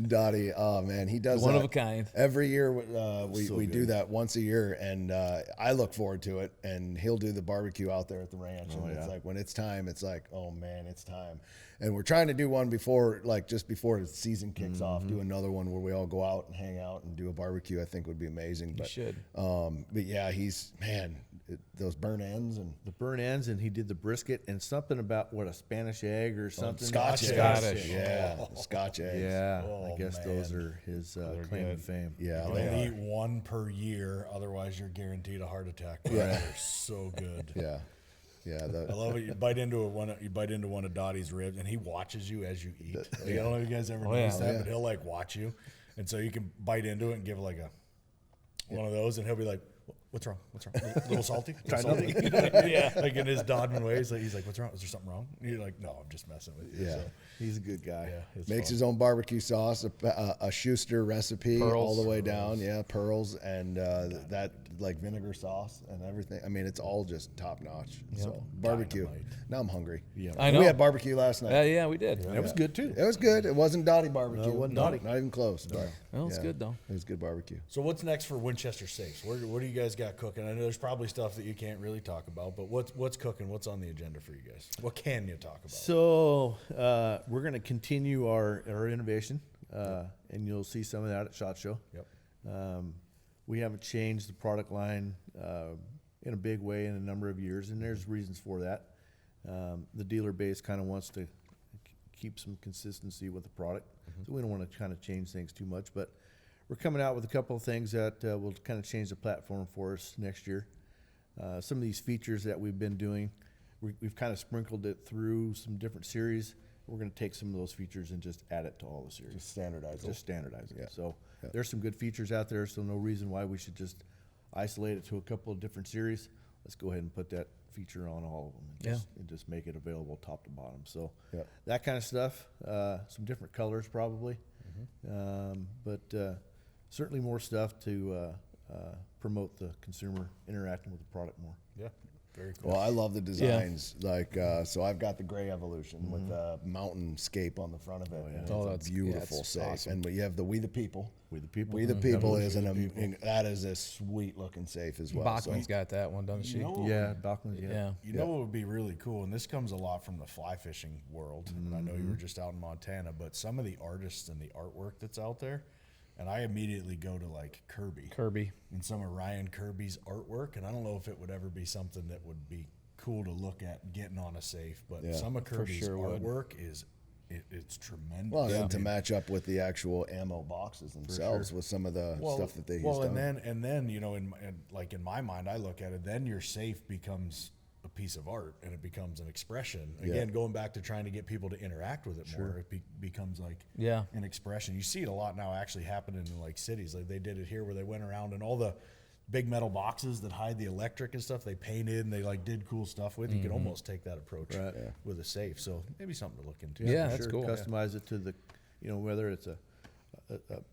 Dottie, oh man, he does One that of a kind. every year. We do that once a year, and I look forward to it. And he'll do the barbecue out there at the ranch, and it's like when it's time, it's like, oh man, it's time. And we're trying to do one before, like just before the season kicks off. Do another one where we all go out and hang out and do a barbecue. I think would be amazing. But should. But yeah, those burnt ends and The burnt ends, and he did the brisket, and something about what a Spanish egg or something. Scotch eggs. Scottish. Yeah, Scotch eggs. Yeah, Oh, I guess man. those are his claim to fame. Yeah, You they only are. eat one per year, otherwise you're guaranteed a heart attack. They're so good. Yeah, yeah. I love it. You bite into one of Dottie's ribs, and he watches you as you eat. Like, I don't know if you guys ever noticed that, but he'll like watch you, and so you can bite into it and give like one of those, and he'll be like, "What's wrong? What's wrong? A little salty? Try salty?" Yeah, like in his Dodman way, he's like, "What's wrong? Is there something wrong?" And you're like, "No, I'm just messing with you." Yeah. So, He's a good guy. yeah, it's Makes fun. his own barbecue sauce, a Schuster recipe all the way down. Yeah, pearls and that like vinegar sauce and everything. I mean, it's all just top notch. So barbecue. Dynamite. Now I'm hungry. Yeah. I know. We had barbecue last night. Yeah, we did. It was good too. It was good. It wasn't Dottie barbecue. No, it wasn't No, Dottie. not even close. But Well, it's good, though. It was good barbecue. So what's next for Winchester Safes? What do you guys got cooking? I know there's probably stuff that you can't really talk about, but what's cooking? What's on the agenda for you guys? What can you talk about? So we're going to continue our innovation, and you'll see some of that at SHOT Show. Yep. We haven't changed the product line in a big way in a number of years, and there's reasons for that. The dealer base kind of wants to keep some consistency with the product, so we don't want to kind of change things too much. But we're coming out with a couple of things that will kind of change the platform for us next year. Some of these features that we've been doing, we've kind of sprinkled it through some different series. We're going to take some of those features and just add it to all the series. Just standardize it. Just standardize it. Yeah. So there's some good features out there, so no reason why we should just isolate it to a couple of different series. Let's go ahead and put that feature on all of them and just make it available top to bottom. So that kind of stuff, some different colors probably, but certainly more stuff to promote the consumer interacting with the product more. Yeah. Very cool. Well, I love the designs. Like, so I've got the gray Evolution with a mountain scape on the front of it. And it's a beautiful safe. Awesome. And you have the We the People. We the People. We the People is that is a sweet looking safe as well. Bachman's got that one, doesn't she? Yeah, Bachman's. Yeah. You know what would be really cool, and this comes a lot from the fly fishing world. And I know you were just out in Montana, but some of the artists and the artwork that's out there. And I immediately go to like Kirby and some of Ryan Kirby's artwork. And I don't know if it would ever be something that would be cool to look at getting on a safe, but some of Kirby's artwork is it's tremendous. Well, and to match up with the actual ammo boxes themselves with some of the stuff that he's done. And then you know, in my mind, I look at it. Then your safe becomes a piece of art, and it becomes an expression. Again, going back to trying to get people to interact with it more, it becomes like an expression. You see it a lot now actually happening in like cities. Like they did it here where they went around and all the big metal boxes that hide the electric and stuff, they painted and they like did cool stuff with. You could almost take that approach with a safe. So maybe something to look into. Yeah, that's cool. Customize it to the, you know, whether it's a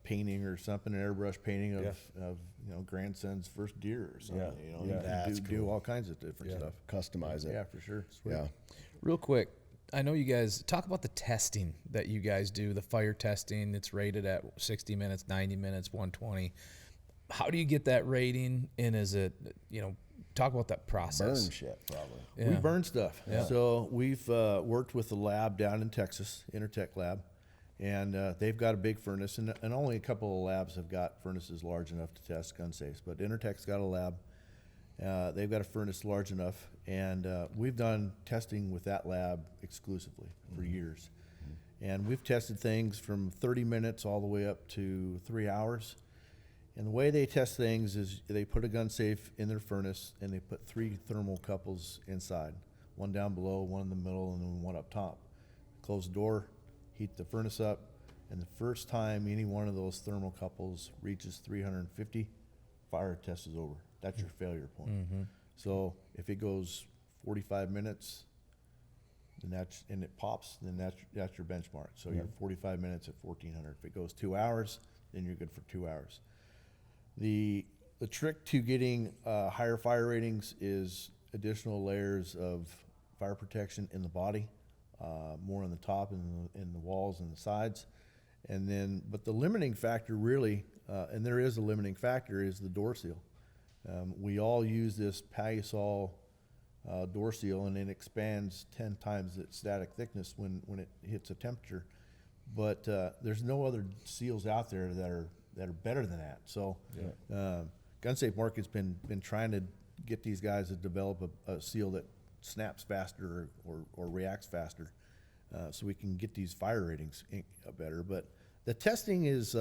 painting or something, an airbrush painting of you know, grandson's first deer or something. You know, do all kinds of different stuff. Customize it. Yeah, for sure. Sweet. Yeah. Real quick, I know you guys talk about the testing that you guys do, the fire testing. It's rated at 60 minutes, 90 minutes, 120. How do you get that rating? And is it, you know, talk about that process. Burn shit, probably. Yeah. We burn stuff. Yeah. So we've worked with the lab down in Texas, Intertech Lab. And they've got a big furnace, and only a couple of labs have got furnaces large enough to test gun safes. But Intertech's got a lab. They've got a furnace large enough, and we've done testing with that lab exclusively for years. And we've tested things from 30 minutes all the way up to 3 hours. And the way they test things is they put a gun safe in their furnace, and they put 3 thermal couples inside, one down below, one in the middle, and then one up top. Close the door, heat the furnace up, and the first time any one of those thermal couples reaches 350, fire test is over. That's your failure point. So if it goes 45 minutes, then and it pops, then that's your benchmark. So you're 45 minutes at 1400. If it goes 2 hours, then you're good for 2 hours. The trick to getting higher fire ratings is additional layers of fire protection in the body. More on the top and in the walls and the sides. And then, but the limiting factor really, and there is a limiting factor, is the door seal. We all use this Palisol door seal, and it expands 10 times its static thickness when it hits a temperature. But there's no other seals out there that are better than that. So Gun Safe Market's been trying to get these guys to develop a seal that snaps faster or reacts faster, so we can get these fire ratings better. But the testing is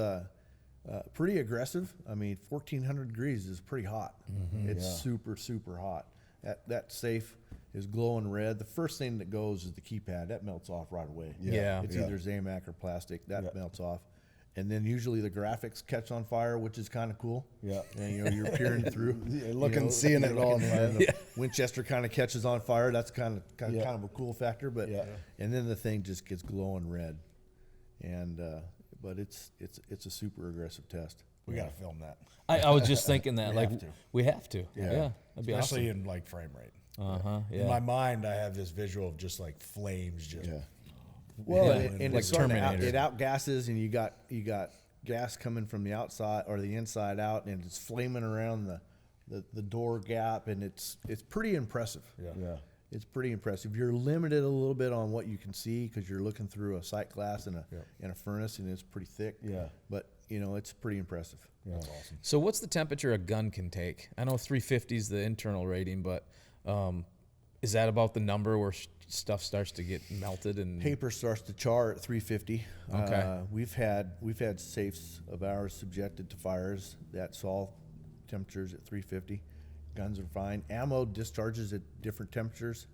pretty aggressive. I mean, 1400 degrees is pretty hot. It's super, super hot. That safe is glowing red. The first thing that goes is the keypad. That melts off right away. It's either Zamac or plastic. That melts off. And then usually the graphics catch on fire, which is kind of cool. And you know, you're peering through, seeing it all. The Winchester kind of catches on fire. That's kind of a cool factor. But and then the thing just gets glowing red, and but it's a super aggressive test. We got to film that. I was just thinking that we have to. That'd be especially awesome. in like frame rate. In my mind, I have this visual of just like flames just. Well, and like it outgasses, and you got gas coming from the outside or the inside out, and it's flaming around the door gap, and it's pretty impressive. It's pretty impressive. You're limited a little bit on what you can see because you're looking through a sight glass and a furnace, and it's pretty thick. But you know, it's pretty impressive. That's awesome. So what's the temperature a gun can take? I know 350 is the internal rating, but is that about the number where stuff starts to get melted and paper starts to char at 350? Okay. We've had safes of ours subjected to fires that saw temperatures at 350. Guns are fine. Ammo discharges at different temperatures.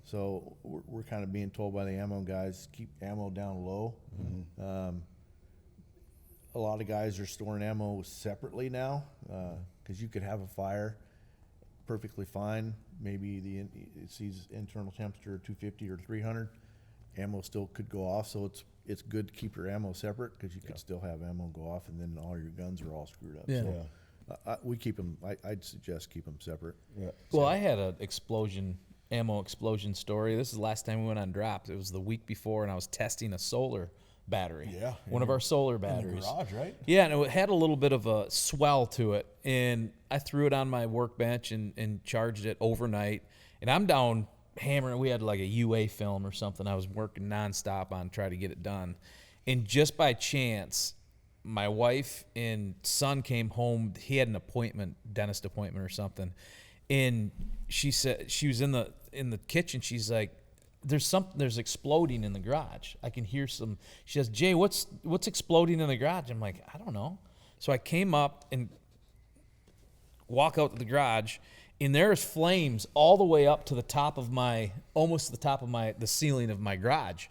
So we're kind of being told by the ammo guys, keep ammo down low. A lot of guys are storing ammo separately now because you could have a fire perfectly fine. Maybe it sees internal temperature of 250 or 300. Ammo still could go off, so it's good to keep your ammo separate because you could still have ammo go off, and then all your guns are all screwed up. We keep them. I'd suggest keep them separate. Yeah. Well, I had an ammo explosion story. This is the last time we went on drops. It was the week before, and I was testing a solar battery. Yeah. One of our solar batteries. In the garage, right? Yeah, and it had a little bit of a swell to it, and I threw it on my workbench and charged it overnight. And I'm down hammering. We had like a UA film or something. I was working nonstop on trying to get it done, and just by chance, my wife and son came home. He had an appointment, dentist appointment or something, and she said she was in the kitchen. She's like, there's exploding in the garage. I can hear some. She says, Jay, what's exploding in the garage? I'm like, I don't know. So I came up and walk out to the garage, and there's flames all the way up to the top of almost the top of the ceiling of my garage.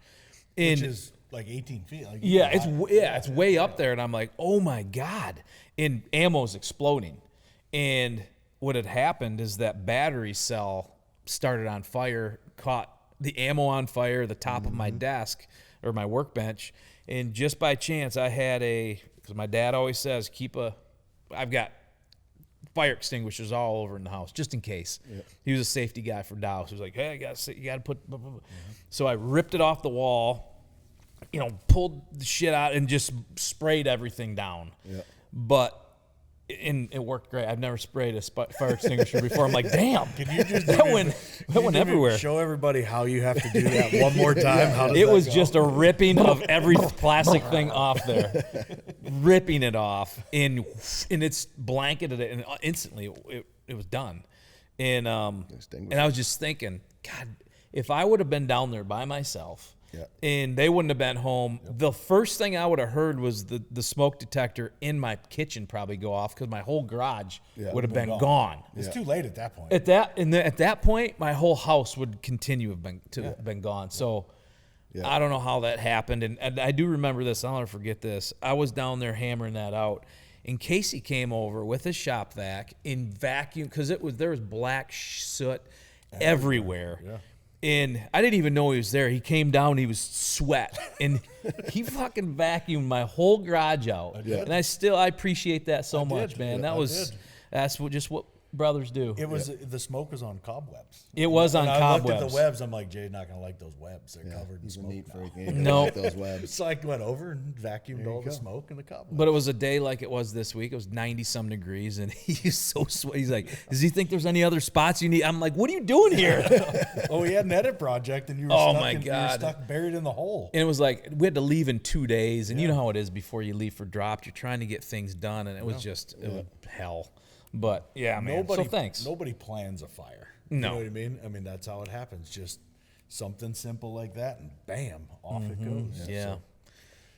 And Which is like 18 feet. Like it's way up there, and I'm like, oh my God. And ammo's exploding. And what had happened is that battery cell started on fire, caught the ammo on fire, the top of my desk or my workbench. And just by chance, I had because my dad always says, I've got fire extinguishers all over in the house, just in case. Yep. He was a safety guy for Dow. So he was like, hey, you got to put, blah, blah, blah. So I ripped it off the wall, pulled the shit out and just sprayed everything down. Yep. But it worked great. I've never sprayed a fire extinguisher before. I'm like, damn, Can you just that went everywhere. Show everybody how you have to do that one more time. How does it that was go? just a ripping of every plastic thing off there, ripping it off, and it's blanketed it, and instantly it was done. And I was just thinking, God, if I would have been down there by myself. Yeah. And they wouldn't have been home. Yep. The first thing I would have heard was the smoke detector in my kitchen probably go off because my whole garage would have been gone. It's too late at that point. At that point, my whole house would continue to have been gone. So I don't know how that happened. And I do remember this. I'll never forget this. I was down there hammering that out. And Casey came over with his shop vac and vacuumed because there was black soot everywhere. Yeah. And I didn't even know he was there. He came down, he was sweat, and he fucking vacuumed my whole garage out. And I appreciate that so much, man. That's what brothers do. It was the smoke was on cobwebs. It was on cobwebs. I looked at the webs. I'm like, Jay's not gonna like those webs. They're covered in smoke. No, like those webs. So I went over and vacuumed all the smoke and the cobwebs. But it was a day like it was this week. It was 90-some degrees, and he's so sweaty. He's like, "Does he think there's any other spots you need?" I'm like, "What are you doing here?" We had an edit project, and you were stuck buried in the hole. And it was like we had to leave in 2 days, and you know how it is before you leave for drop. You're trying to get things done, and it was just hell. But yeah, man. So thanks. Nobody plans a fire. No. You know what I mean? I mean, that's how it happens. Just something simple like that, and bam, off it goes. Yeah.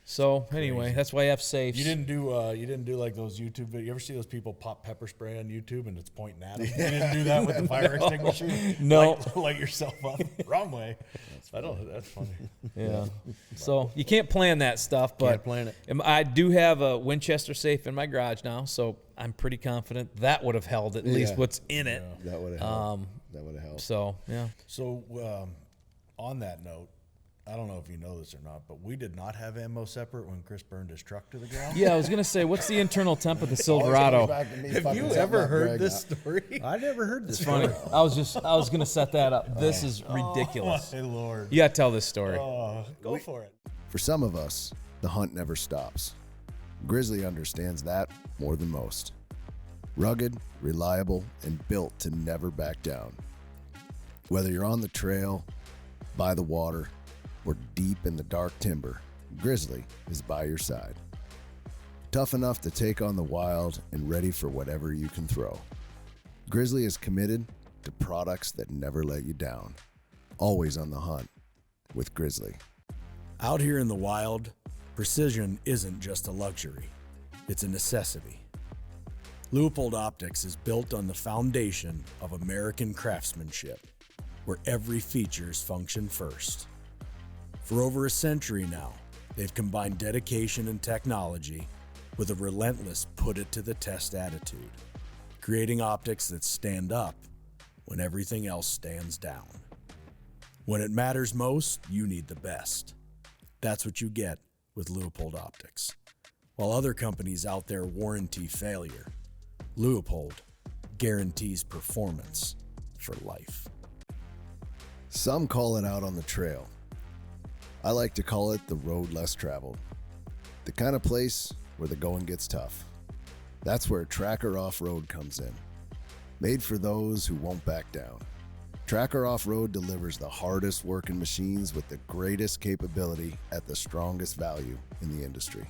So anyway, that's why I have safes. You didn't do like those YouTube videos. You ever see those people pop pepper spray on YouTube and it's pointing at them? You didn't do that with the fire extinguisher? No. Light yourself up. Wrong way. That's funny. Yeah. So you can't plan that stuff, but Can't plan it. I do have a Winchester safe in my garage now, so I'm pretty confident that would have held at least what's in it. That would have helped. That would have helped. So yeah. So on that note, I don't know if you know this or not, but we did not have ammo separate when Chris burned his truck to the ground. Yeah, I was gonna say, what's the internal temp of the Silverado? Have you ever heard this story? I never heard this. It's funny. I was gonna set that up. This is ridiculous. Oh, my Lord. You gotta tell this story. Go for it. For some of us, the hunt never stops. Grizzly understands that more than most. Rugged, reliable, and built to never back down. Whether you're on the trail, by the water, or deep in the dark timber, Grizzly is by your side. Tough enough to take on the wild and ready for whatever you can throw. Grizzly is committed to products that never let you down. Always on the hunt with Grizzly. Out here in the wild, precision isn't just a luxury, it's a necessity. Leupold Optics is built on the foundation of American craftsmanship, where every features function first. For over a century now, they've combined dedication and technology with a relentless put-it-to-the-test attitude, creating optics that stand up when everything else stands down. When it matters most, you need the best. That's what you get with Leupold Optics. While other companies out there warranty failure, Leupold guarantees performance for life. Some call it out on the trail. I like to call it the road less traveled. The kind of place where the going gets tough. That's where Tracker Off-Road comes in. Made for those who won't back down. Tracker Off-Road delivers the hardest working machines with the greatest capability at the strongest value in the industry.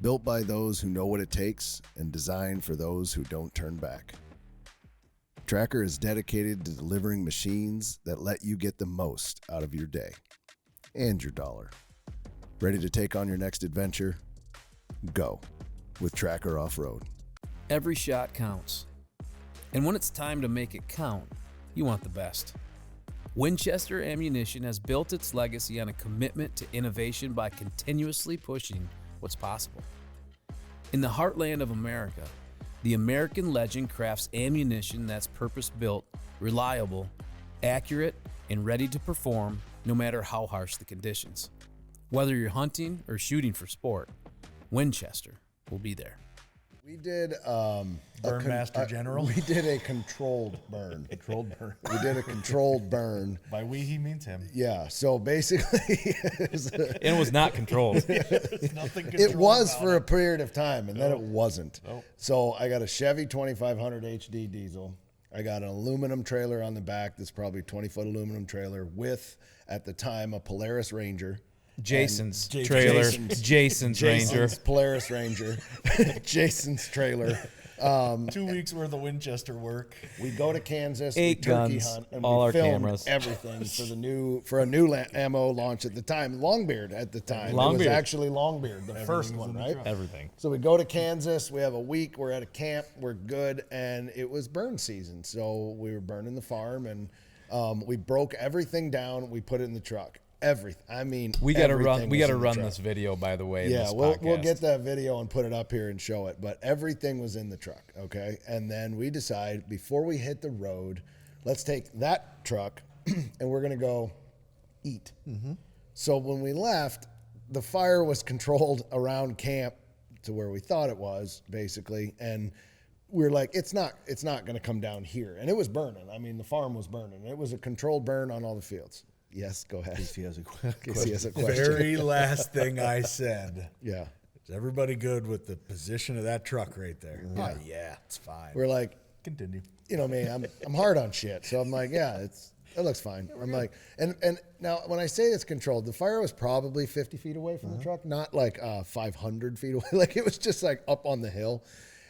Built by those who know what it takes and designed for those who don't turn back. Tracker is dedicated to delivering machines that let you get the most out of your day and your dollar. Ready to take on your next adventure? Go with Tracker Off-Road. Every shot counts. And when it's time to make it count, you want the best. Winchester Ammunition has built its legacy on a commitment to innovation by continuously pushing what's possible. In the heartland of America, the American legend crafts ammunition that's purpose-built, reliable, accurate, and ready to perform no matter how harsh the conditions. Whether you're hunting or shooting for sport, Winchester will be there. We did Burnmaster General. We did a controlled burn. Controlled burn. We did a controlled burn. By we, he means him. Yeah. So basically, It was not controlled. it was for a period of time, and then it wasn't. Nope. So I got a Chevy 2500 HD diesel. I got an aluminum trailer on the back that's probably 20-foot aluminum trailer with, at the time, a Polaris Ranger. Jason's trailer. Jason's Ranger. Polaris Ranger. Jason's trailer. 2 weeks worth of Winchester work. We go to Kansas, 8 we turkey guns, hunt, and all we our filmed cameras. everything for a new ammo launch at the time. Longbeard at the time. It was Longbeard. actually Longbeard, the first one, right? Everything. So we go to Kansas. We have a week. We're at a camp. We're good, and it was burn season. So we were burning the farm, and we broke everything down. We put it in the truck. Everything. I mean, We got to run. everything We was got to in the run truck. this video, by the way. in Yeah, this we'll podcast. get that video and put it up here and show it. But everything was in the truck, okay? And then we decide before we hit the road, let's take that truck and we're gonna go eat. Mm-hmm. So when we left, the fire was controlled around camp to where we thought it was, basically, and we were like, it's not gonna come down here, and it was burning. I mean, the farm was burning. It was a controlled burn on all the fields. Yes, go ahead. He has a He has a question. Very last thing I said. Yeah. Is everybody good with the position of that truck right there? Oh, yeah, it's fine. We're like, Continue. you know me, I'm hard on shit. So I'm like, yeah, it looks fine. I'm like, and now when I say it's controlled, the fire was probably 50 feet away from the truck, not like 500 feet away. Like it was just like up on the hill.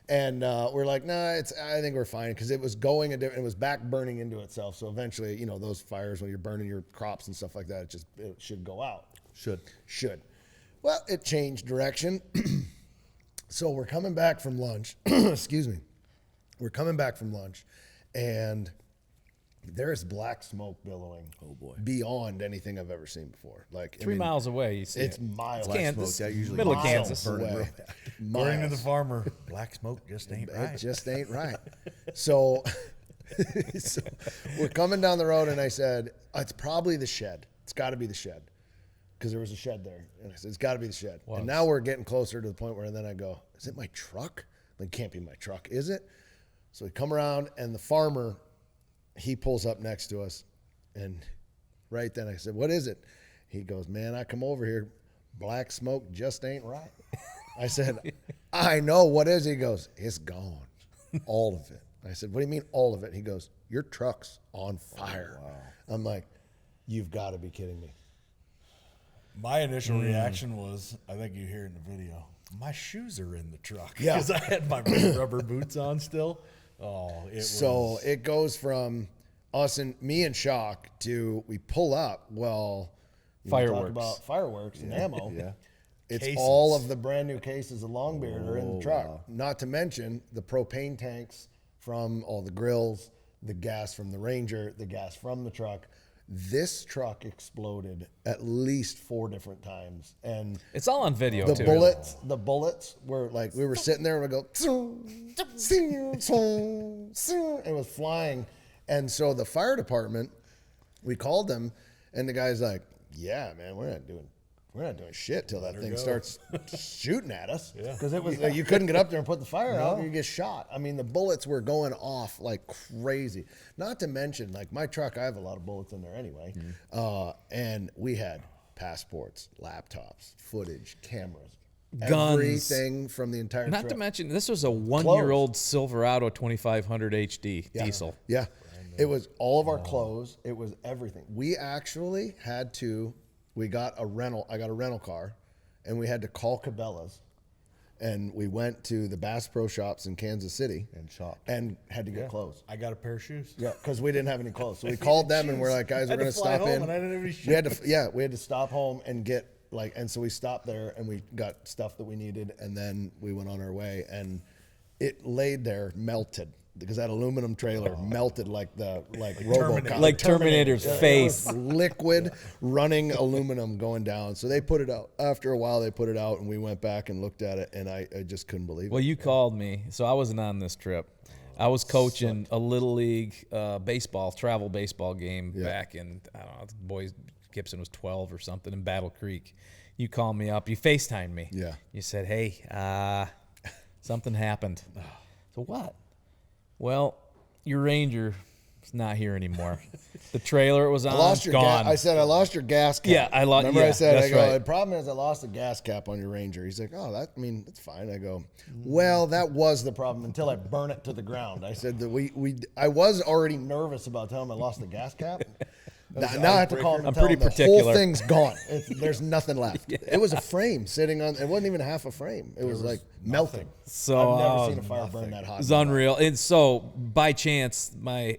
And we're like, nah, I think we're fine because it was going it was back burning into itself. So eventually, you know, those fires when you're burning your crops and stuff like that, it should go out. Should. Well, it changed direction. So we're coming back from lunch. Excuse me. We're coming back from lunch, and there's black smoke billowing. Oh boy! Beyond anything I've ever seen before. Like 3 miles away. You see it's it. miles. Kansas. That usually Middle of miles Kansas. away. According to the Miles. farmer, black smoke just ain't right. It just ain't right. So, so we're coming down the road, and I said, it's probably the shed. It's got to be the shed. Because there was a shed there. And I said, it's got to be the shed. Was. And now we're getting closer to the point where then I go, is it my truck? It can't be my truck, is it? So we come around, and the farmer, he pulls up next to us. And right then I said, what is it? He goes, man, I come over here. Black smoke just ain't right. I said, I know. What is it? He goes, it's gone. All of it. I said, what do you mean all of it? He goes, your truck's on fire. Oh, wow. I'm like, you've got to be kidding me. My initial reaction was, I think you hear it in the video, my shoes are in the truck. Yeah. Because I had my rubber boots on still. Oh, So it goes from us and me and Shock to we pull up. Well, you Fireworks. talk about fireworks and ammo. Yeah. It's Cases. all of the brand new cases of Longbeard are in the truck. wow. Not to mention the propane tanks from all the grills, the gas from the Ranger, the gas from the truck. This truck exploded at least 4 different times, and It's all on video, the too. bullets were like, we were sitting there and we go, it was flying. And so the fire department, we called them, and the guy's like, yeah, man, we're we're not doing shit till that thing starts shooting at us. Yeah. Because it was you couldn't get up there and put the fire out, you get shot. I mean, the bullets were going off like crazy. Not to mention, like my truck, I have a lot of bullets in there anyway. And we had passports, laptops, footage, cameras, guns, everything from the entire Not truck. to mention, this was a 1-year-old Silverado 2500 HD diesel. Yeah. It was all of our clothes. It was everything. We actually had to, I got a rental car, and we had to call Cabela's, and we went to the Bass Pro Shops in Kansas City and had to get clothes. I got a pair of shoes. Yeah, because we didn't have any clothes. So we called them and we're like, guys, we're going to stop in. And I didn't have any shoes. We had to stop home and get and so we stopped there and we got stuff that we needed, and then we went on our way, and it laid there melted because that aluminum trailer melted like RoboCop. Like Terminator's face. Liquid running aluminum going down. So they put it out. After a while, they put it out, and we went back and looked at it, and I just couldn't believe it. Well, you called me, so I wasn't on this trip. I was coaching a little league travel baseball game back in, I don't know, the boys, Gibson was 12 or something in Battle Creek. You called me up. You FaceTimed me. Yeah. You said, hey, something happened. So what? Well, your Ranger is not here anymore. The trailer it was on, gone. I said, I lost your gas cap. Yeah, I lost. Remember I said, that's right. The problem is I lost the gas cap on your Ranger. He's like, that's fine. I go, well, that was the problem until I burn it to the ground. I said that I was already nervous about telling him I lost the gas cap. Now I have to call him and tell him the whole thing's gone. There's nothing left. It was a frame sitting on. It wasn't even half a frame. It was like melting. So I've never seen a fire burn that hot. It's unreal. And so by chance, my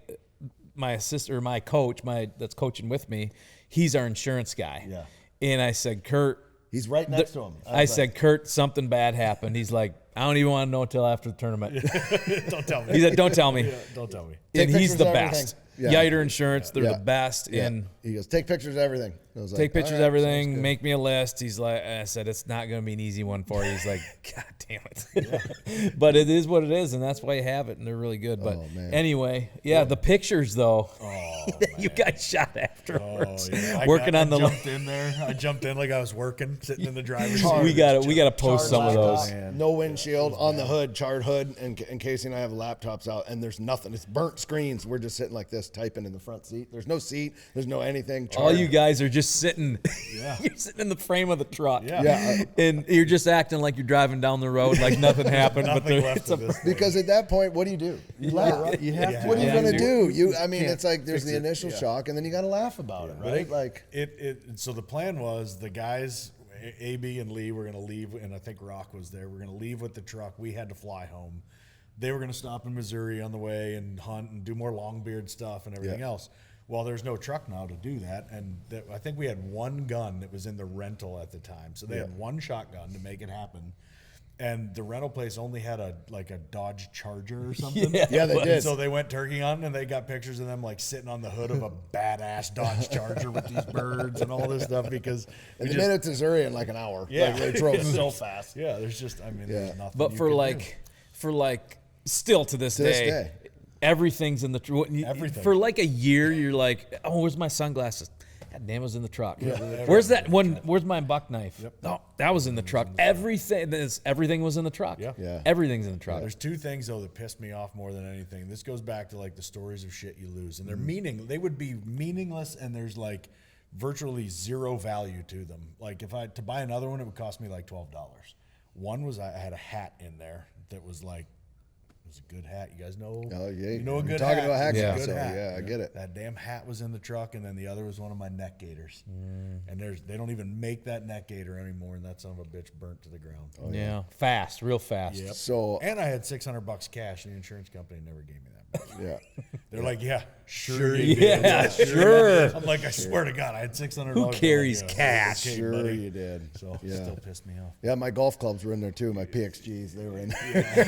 assistant or my coach, that's coaching with me, he's our insurance guy. Yeah. And I said, Kurt. He's right next to him. I said, Kurt, something bad happened. He's like, I don't even want to know until after the tournament. Don't tell me. He said, don't tell me. Yeah, don't tell me. And he's the everything. best. Yeah. Yiter Insurance, they're the best. Yeah. And he goes, take pictures of everything. I was like, take pictures all of right, everything, make me a list. He's like, I said, it's not going to be an easy one for you. He's like, God damn it. But it is what it is, and that's why you have it, and they're really good. But anyway, the pictures, though, you got shot afterwards. Working on the jumped in there. I jumped in like I was working, sitting in the driver's seat. We got to post some of those. No windshield, on the hood, charred hood, and Casey and I have laptops out, and there's nothing. It's burnt screens. We're just sitting like this, typing in the front seat. There's no seat. There's no anything. All you guys are just sitting. You're sitting in the frame of the truck. And you're just acting like you're driving down the road like nothing happened. Because at that point, what do? You laugh. You have to. What are you going to do? It's like there's the initial shock, and then you got to laugh about it, right? Like So the plan was the guys, AB and Lee, were going to leave, and I think Rock was there. We're going to leave with the truck. We had to fly home. They were going to stop in Missouri on the way and hunt and do more Longbeard stuff and everything else. Well, there's no truck now to do that, and I think we had one gun that was in the rental at the time. So they had one shotgun to make it happen. And the rental place only had a Dodge Charger or something. Yeah, they did. So they went turkey hunting, and they got pictures of them like sitting on the hood of a badass Dodge Charger with these birds and all this stuff because they made it to Missouri in like an hour. Yeah, they drove so fast. Yeah, there's just there's nothing. But for still to this day, everything's in the truck. Everything. For like a year, you're like, oh, where's my sunglasses? God damn, it was in the truck. Where's that one? Where's my buck knife? Oh, that was in the truck. Everything was in the truck. Yeah. Everything's in the truck. There's two things though that pissed me off more than anything. This goes back to like the stories of shit you lose, and they would be meaningless, and there's like virtually zero value to them. Like to buy another one, it would cost me like $12. One was I had a hat in there that was like. It was a good hat. You guys know? Oh, yeah. You know a good talking hat. About hats, Good hat. Yeah, I get it. That damn hat was in the truck, and then the other was one of my neck gaiters. And they don't even make that neck gaiter anymore, and that son of a bitch burnt to the ground. Oh, yeah. Fast, real fast. Yep. So, and I had $600 cash, and the insurance company never gave me that much. Yeah. They're like, sure you did. Yeah, sure. I'm like, I swear to God, I had $600. Who carries cash? Okay, sure buddy. you did. So it still pissed me off. Yeah, my golf clubs were in there too. My PXGs, they were in.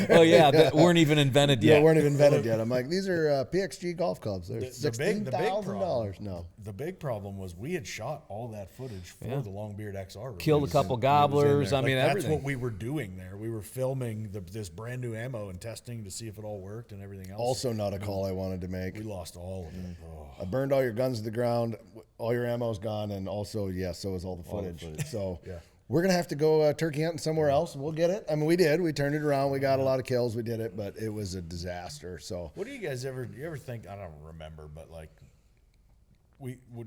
Oh yeah, that weren't even invented yet. Yeah, weren't even invented yet. I'm like, these are PXG golf clubs. They're $16,000. No. The big problem was we had shot all that footage for the Longbeard XR release. Killed a couple gobblers. I mean, that's everything. what we were doing there. We were filming this brand new ammo and testing to see if it all worked and everything else. Also, also not a call I wanted to make. We lost all of it. Oh. I burned all your guns to the ground. All your ammo's gone, and also, so is all the footage. So we're gonna have to go turkey hunting somewhere else. We'll get it. I mean, we did. We turned it around. We got a lot of kills. We did it, but it was a disaster. So what do you guys ever think? I don't remember, but like,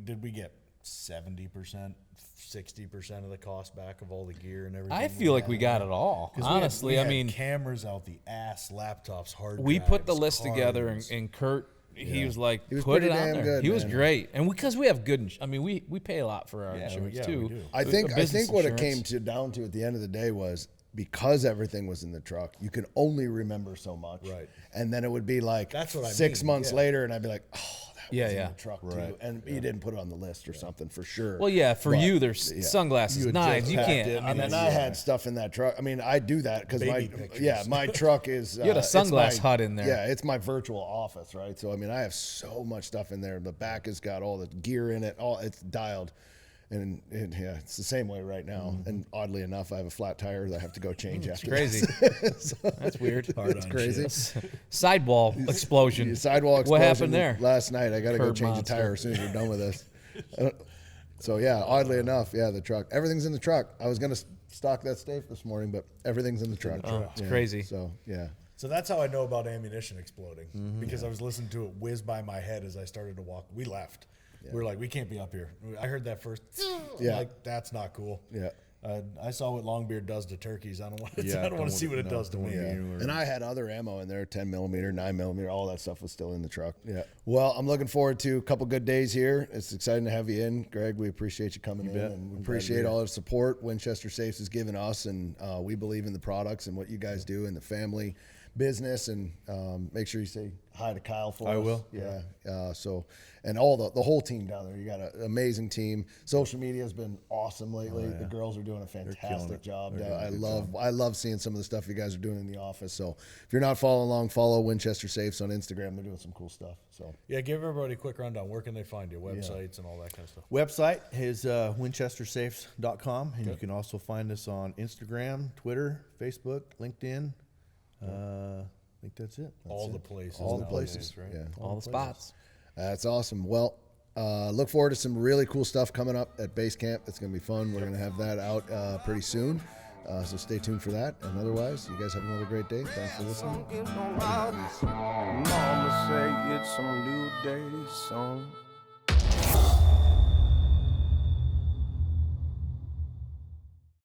did we get 70%, 60% of the cost back of all the gear and everything? I feel like we got it all. Honestly, I mean, cameras out the ass, laptops, hard drives, we put the list cards. together, and Kurt, he was like, he was put it pretty on damn there. good, he was man. great, and because we have good, I mean, we pay a lot for our insurance too. we do. I think Business what it insurance. came down to at the end of the day was, because everything was in the truck, you can only remember so much. Right. And then it would be like That's what I 6 mean, months later, and I'd be like, oh, that was in Yeah. the truck too. And you didn't put it on the list or something for sure. Well, yeah, for But, you, there's sunglasses, knives. You can't. And then I had stuff in that truck. I mean, I do that because my truck is. You had a it's sunglass hut in there. Yeah, it's my virtual office, right? So I mean, I have so much stuff in there. The back has got all the gear in it. It's dialed. And it's the same way right now. And oddly enough, I have a flat tire that I have to go change after. Crazy. So That's weird. it's crazy. Sidewall explosion. Sidewall explosion. What happened there? Last night. I got to go Curb change monster. a tire as soon as we're done with this. So yeah, oddly enough, the truck. Everything's in the truck. I was gonna stock that safe this morning, but everything's in the truck. It's crazy. So yeah. So that's how I know about ammunition exploding, because I was listening to it whiz by my head as I started to walk. We left. We were like, we can't be up here. I heard that first. Yeah. Like, that's not cool. Yeah. I saw what Longbeard does to turkeys. I don't want to. Yeah, I don't want to see what it does to me. And I had other ammo in there, 10 millimeter, 9 millimeter, all that stuff was still in the truck. Yeah. Well, I'm looking forward to a couple good days here. It's exciting to have you in, Greg. We appreciate you coming in, and we appreciate all the support Winchester Safes has given us, and we believe in the products and what you guys do in the family business. And make sure you say hi to Kyle for us. I will. Yeah. So, and all the whole team down there. You got an amazing team. Social media has been awesome lately. The girls are doing a fantastic job. I love seeing some of the stuff you guys are doing in the office. So if you're not following along, follow Winchester Safes on Instagram. They're doing some cool stuff. So Yeah, give everybody a quick rundown. Where can they find you? Websites and all that kind of stuff. Website is winchestersafes.com, and you can also find us on Instagram, Twitter, Facebook, LinkedIn. I think that's it. All the places. all the places, right? Yeah. All the spots. That's awesome. Well, look forward to some really cool stuff coming up at base camp. It's going to be fun. We're going to have that out pretty soon. So stay tuned for that. And otherwise, you guys have another great day. Thanks for listening. Mama say it's a new day song.